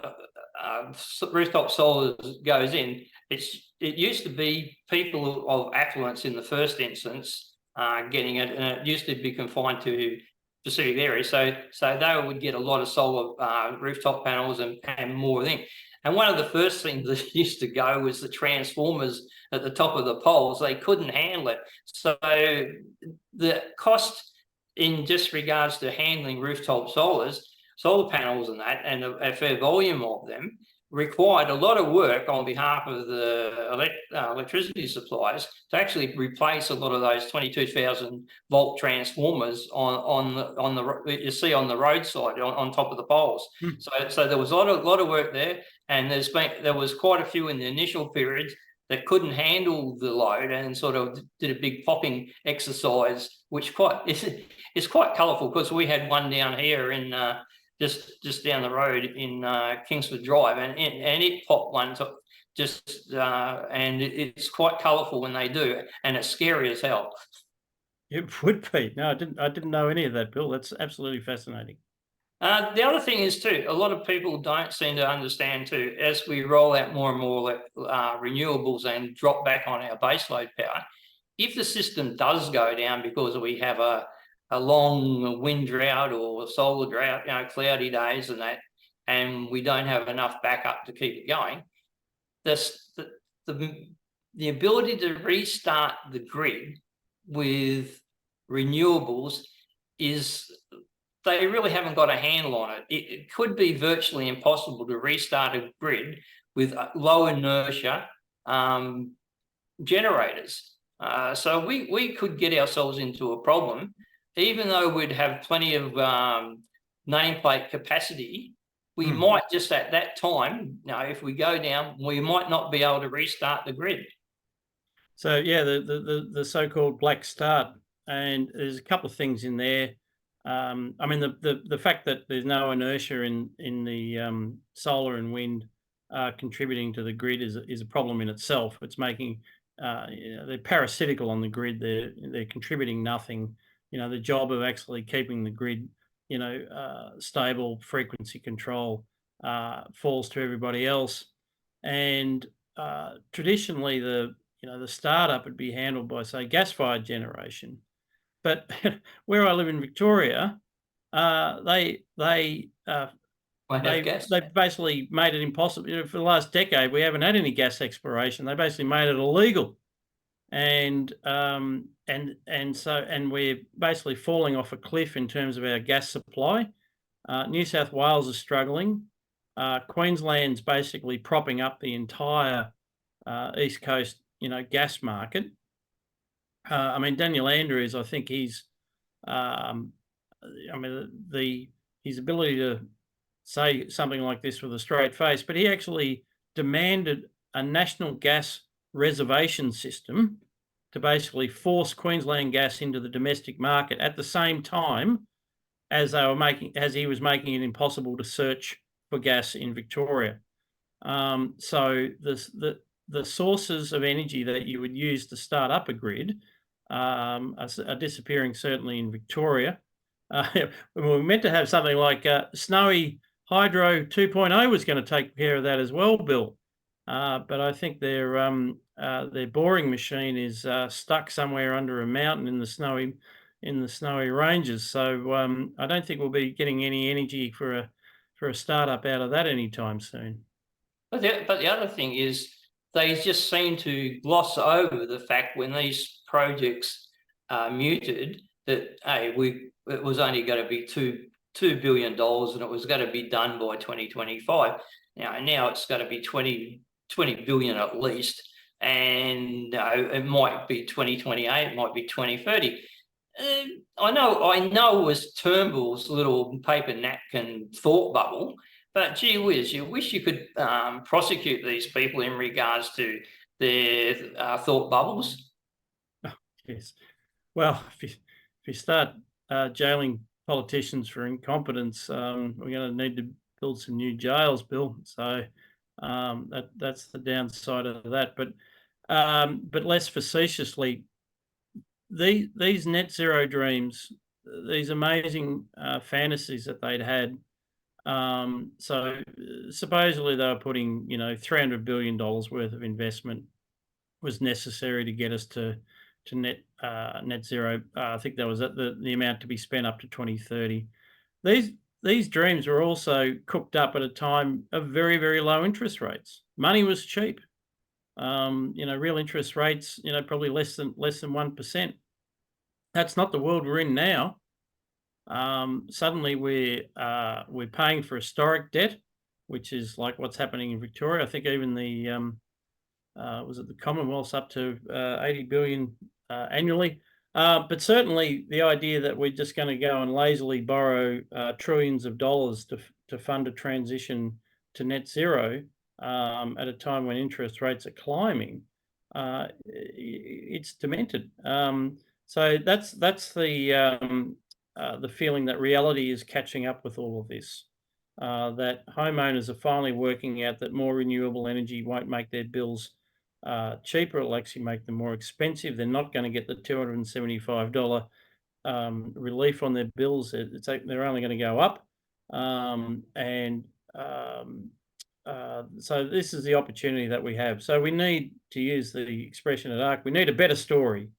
rooftop solar goes in, it used to be people of affluence in the first instance getting it, and it used to be confined to specific areas. So they would get a lot of solar rooftop panels and more things. And one of the first things that used to go was the transformers at the top of the poles. They couldn't handle it. So the cost in just regards to handling rooftop solar panels and that, and a fair volume of them, required a lot of work on behalf of the electricity suppliers to actually replace a lot of those 22,000 volt transformers on the you see on the roadside on top of the poles. So there was a lot of work there, and there was quite a few in the initial periods that couldn't handle the load and sort of did a big popping exercise, which is quite colourful, because we had one down here in just down the road in Kingsford Drive, and it popped one and it's quite colourful when they do, and it's scary as hell. It would be. No, I didn't know any of that, Bill. That's absolutely fascinating. The other thing is too, a lot of people don't seem to understand too, as we roll out more and more renewables and drop back on our baseload power, if the system does go down because we have a long wind drought or solar drought, cloudy days and that, and we don't have enough backup to keep it going, the ability to restart the grid with renewables they really haven't got a handle on it. It could be virtually impossible to restart a grid with low inertia generators. So we could get ourselves into a problem, even though we'd have plenty of nameplate capacity. We might just at that time, if we go down, we might not be able to restart the grid. So yeah, the so-called black start, and there's a couple of things in there. I mean, the fact that there's no inertia in the solar and wind contributing to the grid is a problem in itself. It's making they're parasitical on the grid. They're contributing nothing. The job of actually keeping the grid, stable, frequency control falls to everybody else. And traditionally, the startup would be handled by, say, gas-fired generation. But where I live in Victoria, they Won't have gas. they basically made it impossible. For the last decade, we haven't had any gas exploration. They basically made it illegal, and we're basically falling off a cliff in terms of our gas supply. New South Wales is struggling. Queensland's basically propping up the entire East Coast, gas market. I mean, Daniel Andrews, I think he's, um, I mean, his ability to say something like this with a straight face, but he actually demanded a national gas reservation system to basically force Queensland gas into the domestic market at the same time as he was making it impossible to search for gas in Victoria. So the sources of energy that you would use to start up a grid are disappearing, certainly in Victoria. We're meant to have something like Snowy Hydro 2.0 was going to take care of that as well, Bill. But I think their boring machine is stuck somewhere under a mountain in the snowy ranges. So I don't think we'll be getting any energy for a startup out of that anytime soon. But the other thing is they just seem to gloss over the fact when these projects are muted that, hey, it was only going to be $2 billion and it was going to be done by 2025. Now it's going to be 20 billion at least, and it might be 2028, it might be 2030. I know it was Turnbull's little paper napkin thought bubble, but gee whiz, you wish you could prosecute these people in regards to their thought bubbles. Oh, yes. Well, if you start jailing politicians for incompetence, we're going to need to build some new jails, Bill. So that's the downside of that. But less facetiously, these net zero dreams, these amazing fantasies that they'd had. So supposedly they were putting, $300 billion worth of investment was necessary to get us to net zero. I think that was the amount to be spent up to 2030. These dreams were also cooked up at a time of very, very low interest rates. Money was cheap. Real interest rates, probably less than 1%. That's not the world we're in now. Suddenly we're paying for historic debt, which is like what's happening in Victoria. I think even the Commonwealth's up to 80 billion annually. But certainly the idea that we're just going to go and lazily borrow trillions of dollars to fund a transition to net zero at a time when interest rates are climbing, it's demented. So that's the feeling that reality is catching up with all of this. That homeowners are finally working out that more renewable energy won't make their bills cheaper, it'll actually make them more expensive. They're not going to get the $275 relief on their bills. They're only going to go up. So this is the opportunity that we have. So we need, to use the expression at ARC, we need a better story.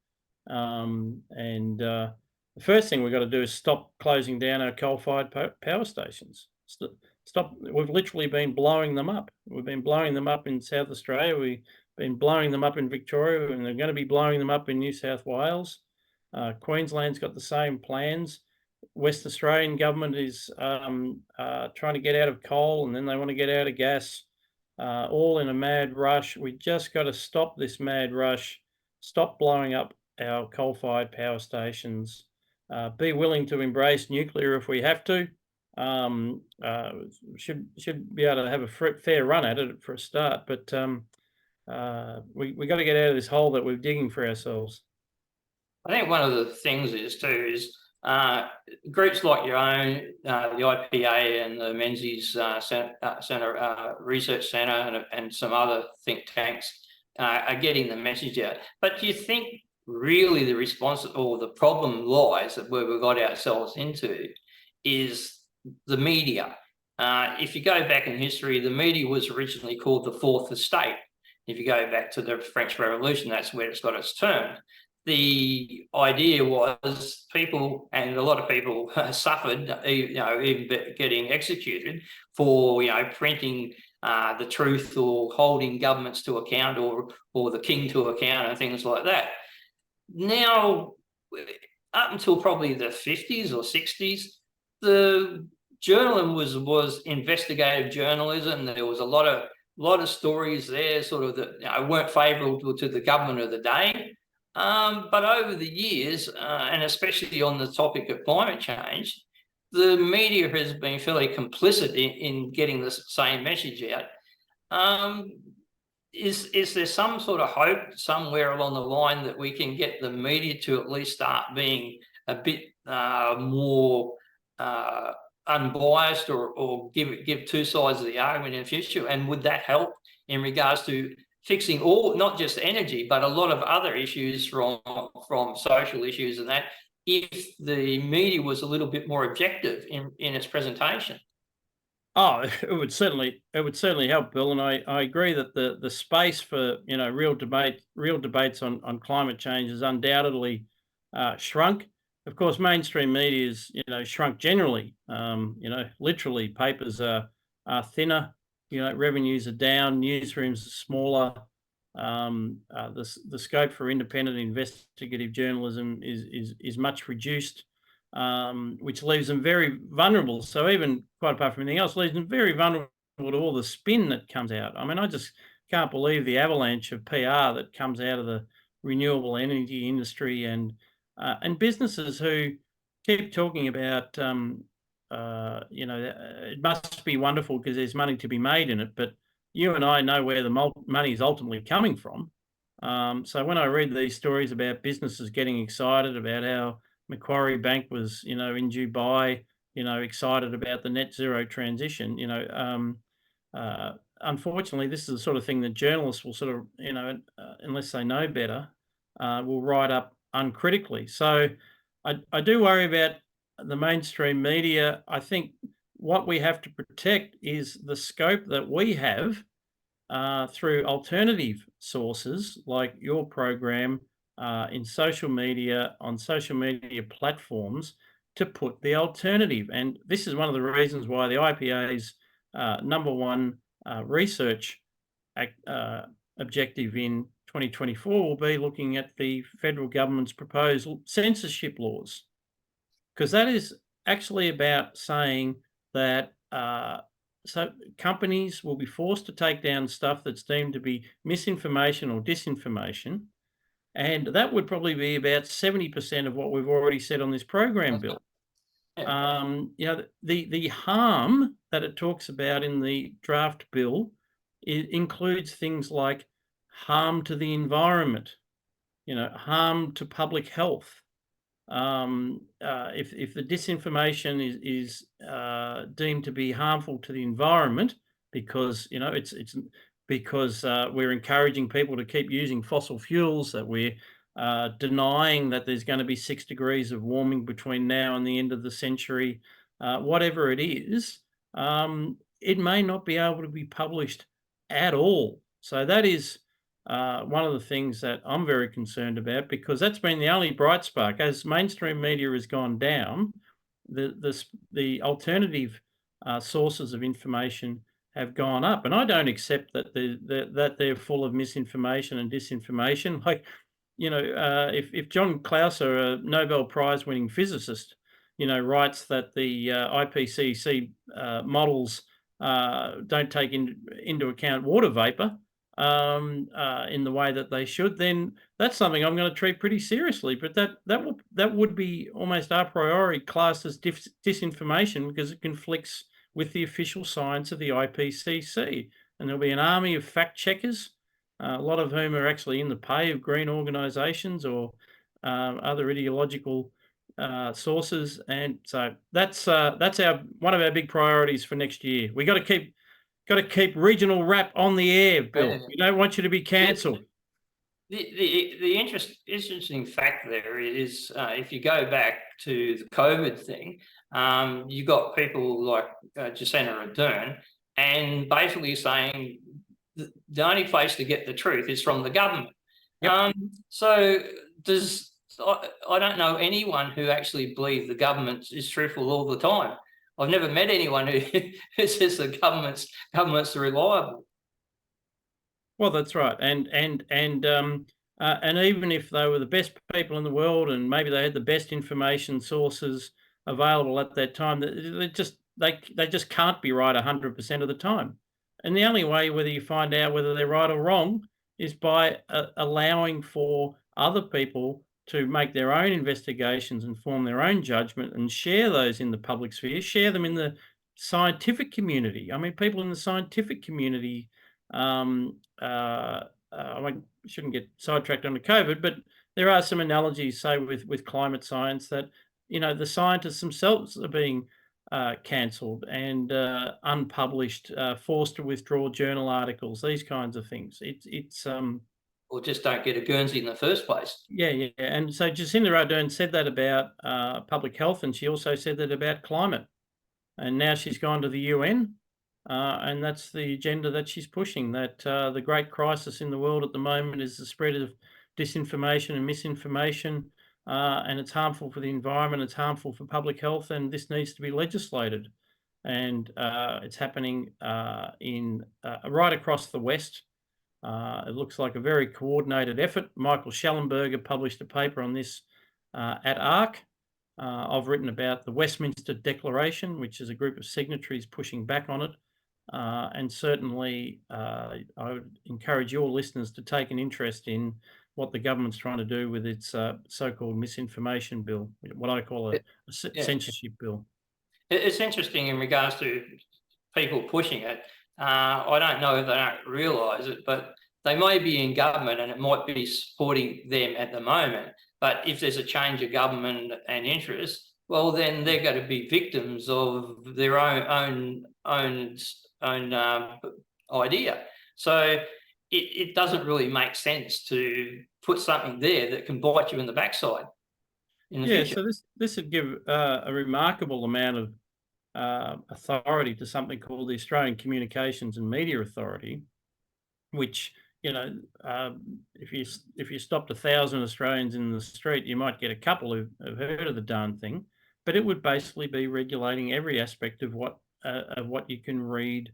The first thing we've got to do is stop closing down our coal-fired power stations. Stop. We've literally been blowing them up. We've been blowing them up in South Australia. We've been blowing them up in Victoria, and they're going to be blowing them up in New South Wales. Queensland's got the same plans. West Australian government is trying to get out of coal, and then they want to get out of gas, all in a mad rush. We just got to stop this mad rush, stop blowing up our coal-fired power stations, be willing to embrace nuclear if we have to. Should be able to have a fair run at it for a start, but we got to get out of this hole that we're digging for ourselves. I think one of the things is Groups like your own, the IPA and the Menzies Centre Research Centre and some other think tanks are getting the message out. But do you think really the response or the problem lies that where we got ourselves into is the media? If you go back in history, the media was originally called the Fourth Estate. If you go back to the French Revolution, that's where it's got its term. The idea was people, and a lot of people suffered, even getting executed for, printing the truth or holding governments to account or the king to account and things like that. Now, up until probably the 50s or 60s, the journalism was investigative journalism. There was a lot of stories there, sort of that weren't favourable to the government of the day. But over the years, and especially on the topic of climate change, the media has been fairly complicit in getting the same message out. Is there some sort of hope somewhere along the line that we can get the media to at least start being a bit more unbiased or give two sides of the argument in the future? And would that help in regards to fixing not just energy, but a lot of other issues from social issues and that, if the media was a little bit more objective in its presentation? Oh, it would certainly help, Bill, and I agree that the space for real debates on climate change has undoubtedly shrunk. Of course, mainstream media is shrunk generally. Literally, papers are thinner. Revenues are down. Newsrooms are smaller. The scope for independent investigative journalism is much reduced. Which leaves them very vulnerable. So even quite apart from anything else, leaves them very vulnerable to all the spin that comes out. I mean, I just can't believe the avalanche of PR that comes out of the renewable energy industry and businesses who keep talking about, it must be wonderful because there's money to be made in it. But you and I know where the money is ultimately coming from. So when I read these stories about businesses getting excited about how Macquarie Bank was, in Dubai, excited about the net zero transition. Unfortunately, this is the sort of thing that journalists will sort of, unless they know better, will write up uncritically. So I do worry about the mainstream media. I think what we have to protect is the scope that we have through alternative sources like your program, in social media, on social media platforms, to put the alternative. And this is one of the reasons why the IPA's #1 research objective in 2024 will be looking at the federal government's proposed censorship laws, because that is actually about saying that so companies will be forced to take down stuff that's deemed to be misinformation or disinformation. And that would probably be about 70% of what we've already said on this program, Bill. The harm that it talks about in the draft bill, it includes things like harm to the environment, harm to public health. If the disinformation is deemed to be harmful to the environment because it's because we're encouraging people to keep using fossil fuels, that we're denying that there's going to be 6 degrees of warming between now and the end of the century, whatever it is, it may not be able to be published at all. So that is one of the things that I'm very concerned about, because that's been the only bright spark. As mainstream media has gone down, the alternative sources of information have gone up, and I don't accept that they're full of misinformation and disinformation. Like, if John Clauser, a Nobel Prize winning physicist, writes that the IPCC models don't take into account water vapor in the way that they should, then that's something I'm going to treat pretty seriously. But that would be almost a priori classed as disinformation, because it conflicts with the official science of the IPCC, and there'll be an army of fact checkers, a lot of whom are actually in the pay of green organisations or other ideological sources, and so that's one of our big priorities for next year. We got to keep regional rap on the air, Bill. Yeah. We don't want you to be cancelled. The interesting fact there is, if you go back to the COVID thing, you got people like Jacinda Ardern, and basically saying the only place to get the truth is from the government. Yep. So I don't know anyone who actually believes the government is truthful all the time. I've never met anyone who, who says the government's reliable. Well, that's right, and even if they were the best people in the world, and maybe they had the best information sources available at that time, they just can't be right 100% of the time. And the only way whether you find out whether they're right or wrong is by allowing for other people to make their own investigations and form their own judgment and share those in the public sphere, share them in the scientific community. I mean, people in the scientific community. I shouldn't get sidetracked on the COVID, but there are some analogies, say with climate science, that the scientists themselves are being cancelled and unpublished, forced to withdraw journal articles, these kinds of things. Or just don't get a Guernsey in the first place. Yeah. And so Jacinda Ardern said that about public health, and she also said that about climate. And now she's gone to the UN, and that's the agenda that she's pushing, that the great crisis in the world at the moment is the spread of disinformation and misinformation, and it's harmful for the environment, it's harmful for public health, and this needs to be legislated. And it's happening in right across the West. It looks like a very coordinated effort. Michael Schellenberger published a paper on this at ARC. I've written about the Westminster Declaration, which is a group of signatories pushing back on it. And certainly, I would encourage your listeners to take an interest in what the government's trying to do with its so-called misinformation bill, what I call a Yeah. censorship bill. It's interesting in regards to people pushing it. I don't know if they don't realise it, but they may be in government and it might be supporting them at the moment. But if there's a change of government and interest, well, then they're going to be victims of their own idea. So it doesn't really make sense to put something there that can bite you in the backside in the future. So this would give a remarkable amount of authority to something called the Australian Communications and Media Authority, which if you stopped 1,000 Australians in the street, you might get a couple who've heard of the darn thing, but it would basically be regulating every aspect of what you can read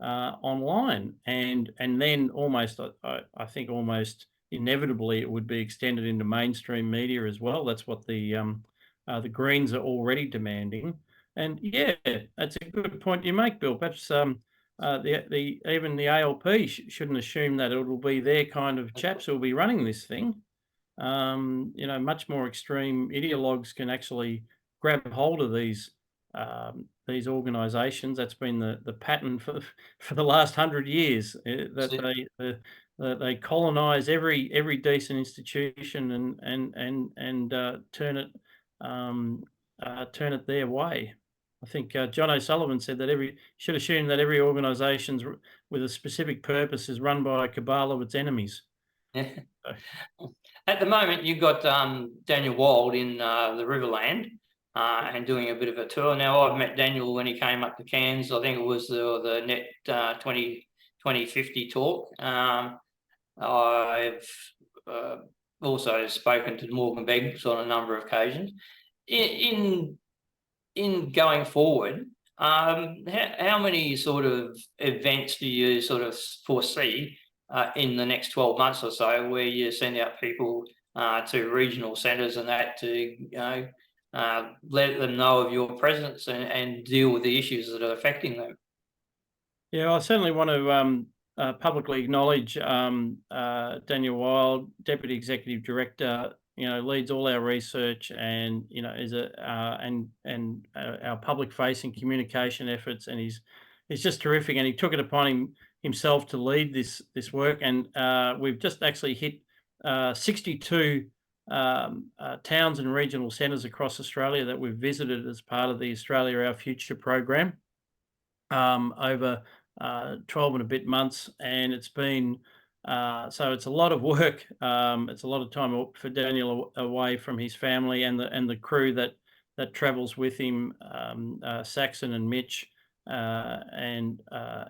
online, and then almost I think almost inevitably it would be extended into mainstream media as well. That's what the Greens are already demanding. And yeah, that's a good point you make, Bill. Perhaps even the ALP shouldn't assume that it will be their kind of chaps who will be running this thing. Much more extreme ideologues can actually grab hold of these organisations. That's been the pattern for the last 100 years. That they colonise every decent institution and turn it their way. I think John O'Sullivan said that should assume that every organisation with a specific purpose is run by a cabal of its enemies. Yeah. At the moment, you've got Daniel Wild in the Riverland and doing a bit of a tour. Now, I've met Daniel when he came up to Cairns. I think it was the Net 2050 talk. I've also spoken to Morgan Beggs on a number of occasions. In going forward, how many sort of events do you sort of foresee in the next 12 months or so, where you send out people to regional centres and that to let them know of your presence and deal with the issues that are affecting them? Yeah, I certainly want to publicly acknowledge Daniel Wild, Deputy Executive Director. Leads all our research and is our public-facing communication efforts, and he's just terrific. And he took it upon himself to lead this work. And we've just actually hit 62 towns and regional centres across Australia that we've visited as part of the Australia Our Future program over 12 and a bit months, and it's been so it's a lot of work. It's a lot of time for Daniel away from his family and the crew that travels with him, Saxon and Mitch and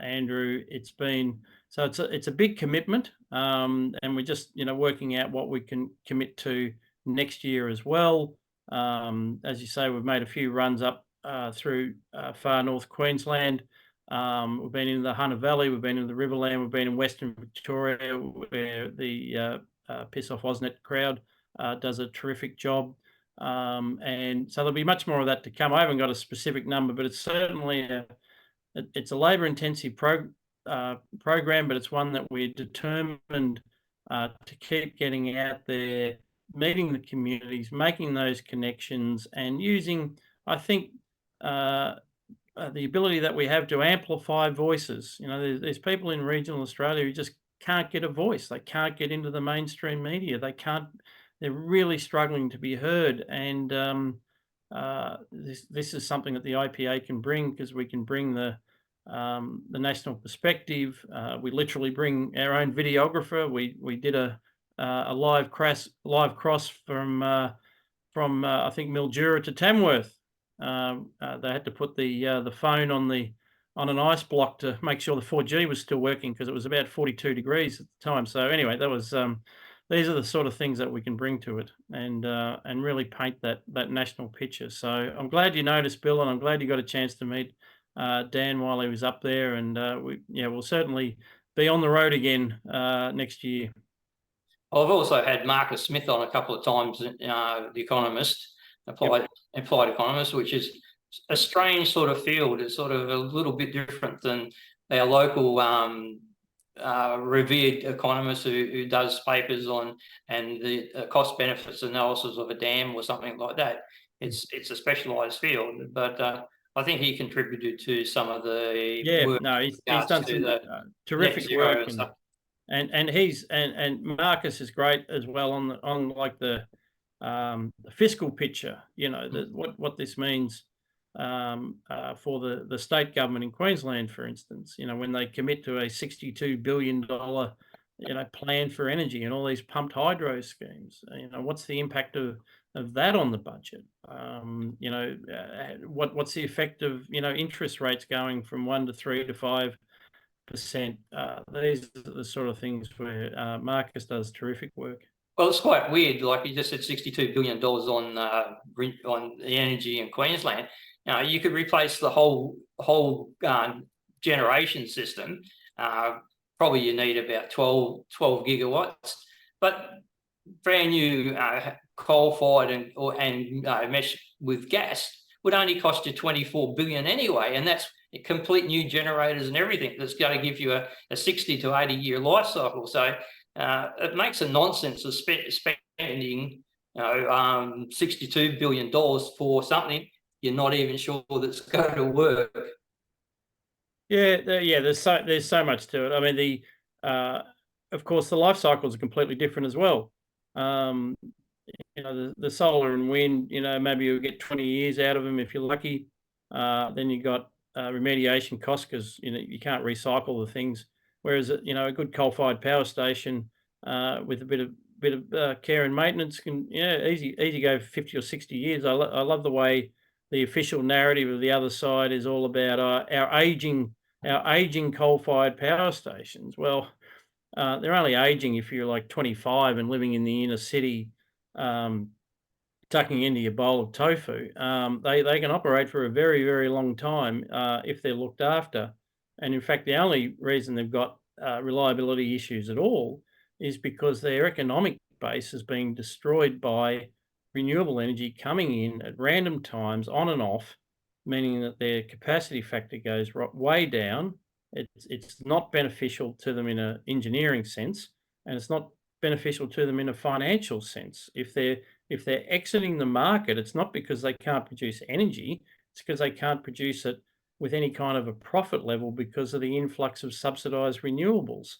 Andrew. It's been so it's a big commitment, and we're just working out what we can commit to next year as well. As you say, we've made a few runs up through far north Queensland. We've been in the Hunter Valley, we've been in the Riverland, we've been in Western Victoria, where the Piss Off AusNet crowd does a terrific job. And so there'll be much more of that to come. I haven't got a specific number, but it's certainly it's a labour-intensive program, but it's one that we're determined to keep getting out there, meeting the communities, making those connections, and using, I think, the ability that we have to amplify voices. There's people in regional Australia who just can't get a voice. They can't get into the mainstream media. They're really struggling to be heard. And this is something that the IPA can bring, because we can bring the national perspective. We literally bring our own videographer. We did a live cross from I think Mildura to Tamworth. They had to put the phone on an ice block to make sure the 4G was still working, because it was about 42 degrees at the time. So anyway, that was these are the sort of things that we can bring to it, and really paint that national picture. So I'm glad you noticed, Bill, and I'm glad you got a chance to meet Dan while he was up there. And we'll certainly be on the road again next year. I've also had Marcus Smith on a couple of times, the economist, applied economist, which is a strange sort of field. It's sort of a little bit different than our local revered economist who does papers on and the cost benefits analysis of a dam or something like that. It's a specialised field, but I think he contributed to some of the work. No, he's done some terrific work, and Marcus is great as well on like the fiscal picture. What this means for the state government in Queensland, for instance. When they commit to a $62 billion plan for energy and all these pumped hydro schemes, what's the impact of that on the budget? What's the effect of interest rates going from 1 to 3 to 5%? These are the sort of things where Marcus does terrific work. Well, it's quite weird. Like you just said, $62 billion on the energy in Queensland. You could replace the whole generation system. Probably you need about 12 gigawatts, but brand new coal-fired and mesh with gas would only cost you 24 billion anyway, and that's complete new generators and everything. That's going to give you a 60 to 80 year life cycle. So it makes a nonsense of spending $62 billion for something you're not even sure that's going to work. There's so much to it. I mean, of course, the life cycles are completely different as well. The solar and wind, maybe you'll get 20 years out of them if you're lucky. Then you got remediation costs, because you can't recycle the things. Whereas a good coal-fired power station with a bit of care and maintenance can easy go 50 or 60 years. I love the way the official narrative of the other side is all about our aging coal-fired power stations. Well, they're only aging if you're like 25 and living in the inner city, tucking into your bowl of tofu. They can operate for a very, very long time if they're looked after. And in fact, the only reason they've got reliability issues at all is because their economic base is being destroyed by renewable energy coming in at random times, on and off, meaning that their capacity factor goes way down. It's not beneficial to them in an engineering sense, and it's not beneficial to them in a financial sense. If they're exiting the market, it's not because they can't produce energy, it's because they can't produce it with any kind of a profit level because of the influx of subsidized renewables.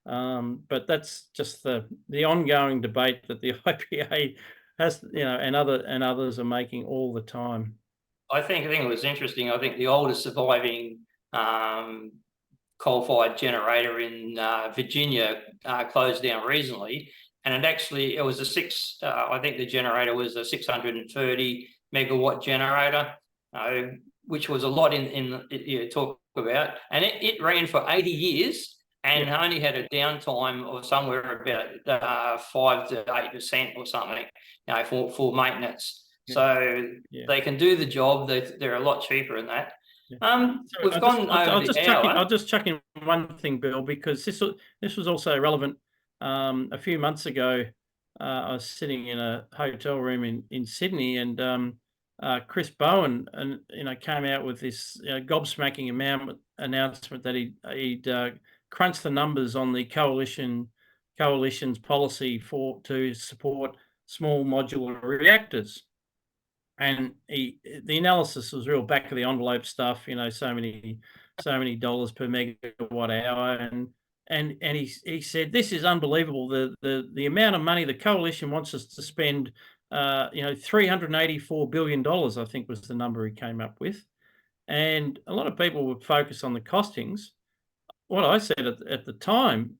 But that's just the ongoing debate that the IPA has, and others are making all the time. I think it was interesting. I think the oldest surviving coal-fired generator in Virginia closed down recently, and it was I think the generator was a 630 megawatt generator, which was a lot in you talk about, and it ran for 80 years. And only had a downtime of somewhere about 5 to 8% or something, for maintenance. So they can do the job. They're a lot cheaper than that. We've gone over the hour. I'll just chuck in one thing, Bill, because this was also relevant. A few months ago, I was sitting in a hotel room in Sydney, and Chris Bowen came out with this gobsmacking announcement that he'd crunched the numbers on the coalition's policy to support small modular reactors. And the analysis was real back of the envelope stuff, so many dollars per megawatt hour, and he said, this is unbelievable. The amount of money the coalition wants us to spend, $384 billion, I think was the number he came up with. And a lot of people would focus on the costings. What I said at the time,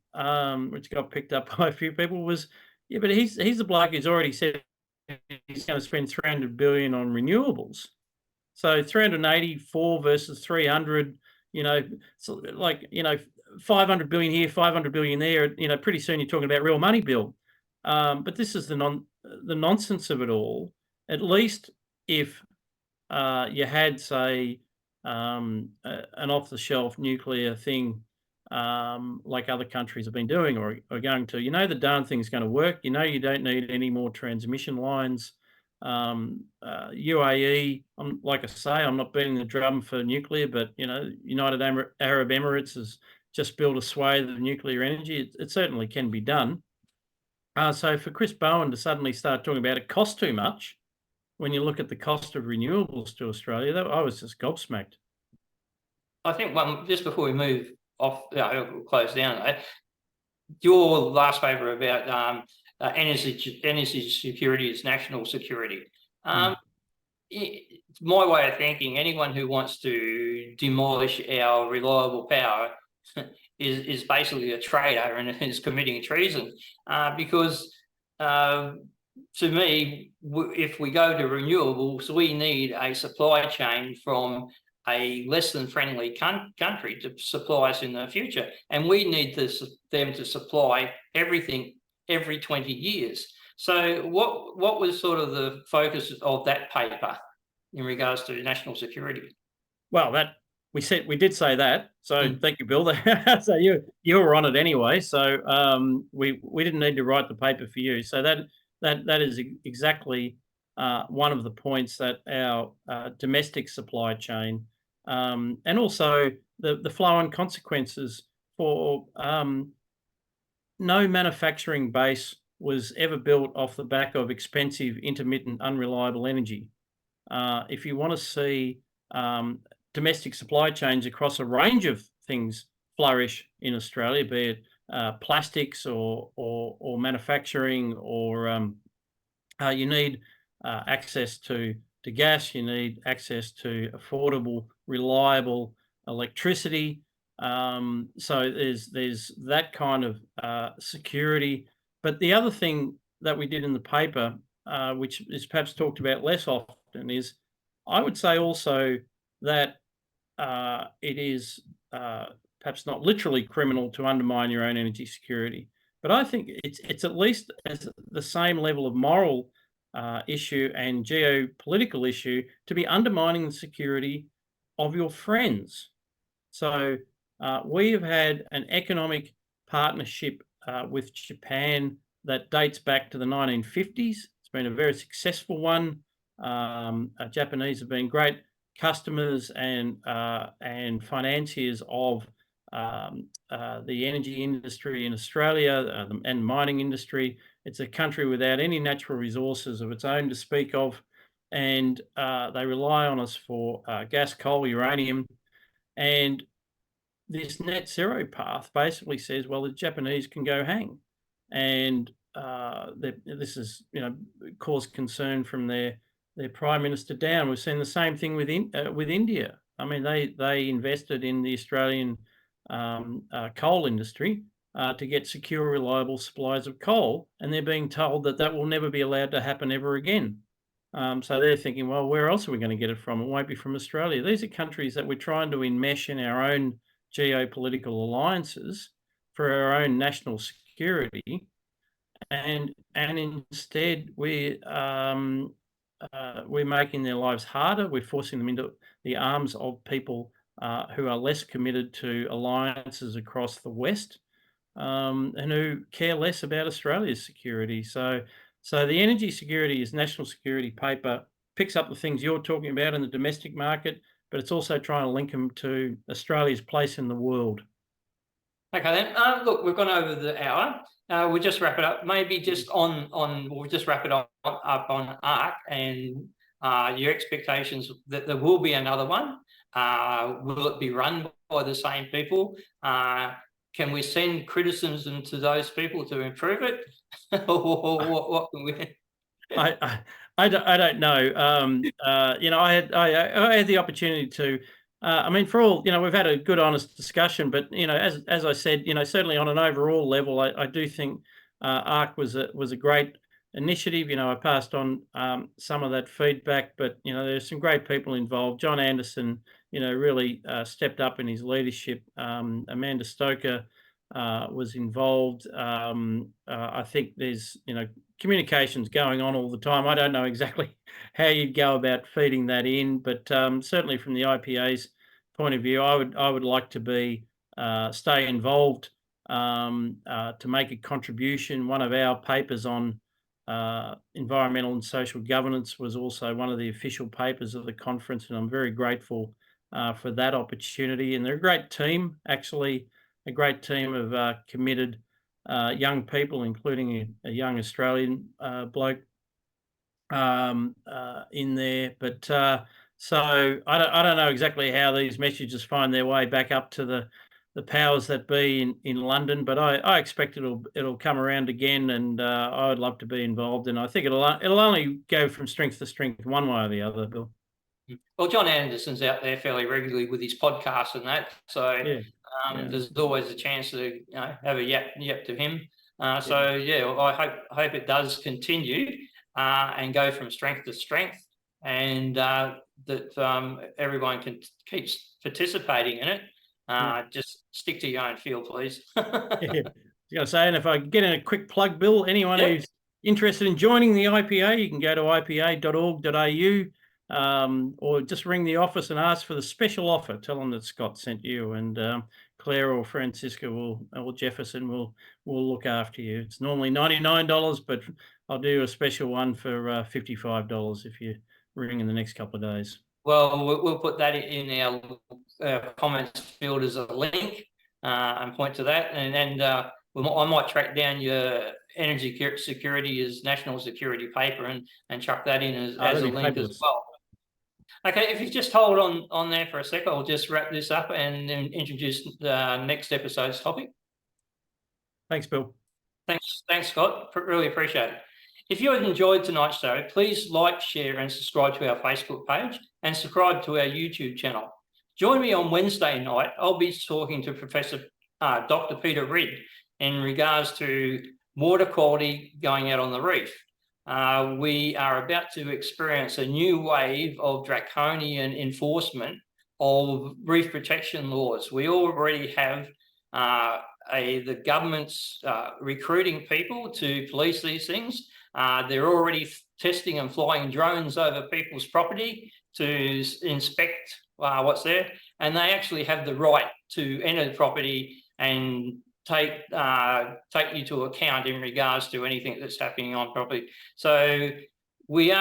which got picked up by a few people, was, yeah, but he's the bloke who's already said he's going to spend 300 billion on renewables. So 384 versus 300, so 500 billion here, 500 billion there. Pretty soon you're talking about real money, Bill. But this is the nonsense of it all. At least if you had, say, an off-the-shelf nuclear thing, like other countries have been doing or are going to, the darn thing's going to work. You don't need any more transmission lines. UAE, like I say, I'm not beating the drum for nuclear, but United Arab Emirates has just built a swathe of nuclear energy. It certainly can be done. So for Chris Bowen to suddenly start talking about it costs too much, when you look at the cost of renewables to Australia, I was just gobsmacked. I think just before we move off, close down, your last paper about energy security is national security. It's my way of thinking. Anyone who wants to demolish our reliable power is basically a traitor and is committing treason, because to me, if we go to renewables, we need a supply chain from a less than friendly country to supply us in the future, and we need them to supply everything every 20 years. So what was sort of the focus of that paper in regards to national security? Well, we did say that. So thank you, Bill. So you were on it anyway. So we didn't need to write the paper for you. So that is exactly one of the points, that our domestic supply chain, and also the flow and consequences for no manufacturing base was ever built off the back of expensive, intermittent, unreliable energy. If you want to see domestic supply chains across a range of things flourish in Australia, be it plastics or manufacturing, or you need access to gas, you need access to affordable, reliable electricity. So there's that kind of security. But the other thing that we did in the paper, which is perhaps talked about less often, is I would say also that it is perhaps not literally criminal to undermine your own energy security, but I think it's at least as the same level of moral issue and geopolitical issue to be undermining the security of your friends. So we have had an economic partnership with Japan that dates back to the 1950s. It's been a very successful one. Japanese have been great customers and financiers of the energy industry in Australia and mining industry. It's a country without any natural resources of its own to speak of, and they rely on us for gas, coal, uranium. And this net zero path basically says, well, the Japanese can go hang, and this is, caused concern from their prime minister down. We've seen the same thing with India. I mean, they invested in the Australian coal industry to get secure, reliable supplies of coal, and they're being told that that will never be allowed to happen ever again. So they're thinking, well, where else are we going to get it from? It won't be from Australia. These are countries that we're trying to enmesh in our own geopolitical alliances for our own national security, and instead we're making their lives harder. We're forcing them into the arms of people who are less committed to alliances across the West, and who care less about Australia's security. So the energy security is national security paper, picks up the things you're talking about in the domestic market, but it's also trying to link them to Australia's place in the world. Okay then. Look, we've gone over the hour. We'll just wrap it up. Maybe just we'll just wrap it up on ARC and your expectations that there will be another one. Will it be run by the same people? Can we send criticism to those people to improve it? Or what can we? I don't know. I had the opportunity to. I mean, for all, we've had a good, honest discussion, but as I said, certainly on an overall level, I do think ARC was a great initiative. I passed on some of that feedback, but there's some great people involved. John Anderson, really stepped up in his leadership. Amanda Stoker was involved. I think there's communications going on all the time. I don't know exactly how you'd go about feeding that in, but certainly from the IPA's point of view, I would like to be stay involved to make a contribution. One of our papers on environmental and social governance was also one of the official papers of the conference, and I'm very grateful for that opportunity. And they're a great team, actually, a great team of committed young people, including a young Australian bloke in there. But so I don't know exactly how these messages find their way back up to the powers that be in London, but I expect it'll come around again, and I would love to be involved. And I think it'll only go from strength to strength, one way or the other, Bill. Well, John Anderson's out there fairly regularly with his podcast and that, so Yeah. there's always a chance to have a yap to him. So yeah, well, I hope it does continue and go from strength to strength, and that everyone can keep participating in it. Just stick to your own field, please. Yeah. I was saying, if I get in a quick plug, Bill, anyone who's interested in joining the IPA, you can go to ipa.org.au, or just ring the office and ask for the special offer. Tell them that Scott sent you, and Claire or Francisca or Jefferson will look after you. It's normally $99, but I'll do a special one for $55 if you ring in the next couple of days. Well, we'll put that in our comments field as a link and point to that, and I might track down your energy security as national security paper and chuck that in as a link as well. Okay, if you just hold on there for a sec, I'll just wrap this up and then introduce the next episode's topic. Thanks, Bill. Thanks, Scott. Really appreciate it. If you enjoyed tonight's show, please like, share, and subscribe to our Facebook page and subscribe to our YouTube channel. Join me on Wednesday night. I'll be talking to Professor Dr. Peter Ridd in regards to water quality going out on the reef. We are about to experience a new wave of draconian enforcement of reef protection laws. We already have the government's recruiting people to police these things. They're already testing and flying drones over people's property to inspect what's there, and they actually have the right to enter the property and take you to account in regards to anything that's happening on property. So we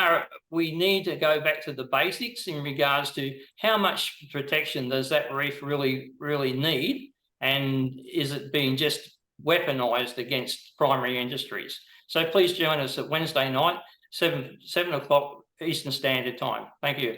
need to go back to the basics in regards to how much protection does that reef really need, and is it being just weaponized against primary industries? So please join us at Wednesday night, 7 o'clock Eastern Standard Time. Thank you.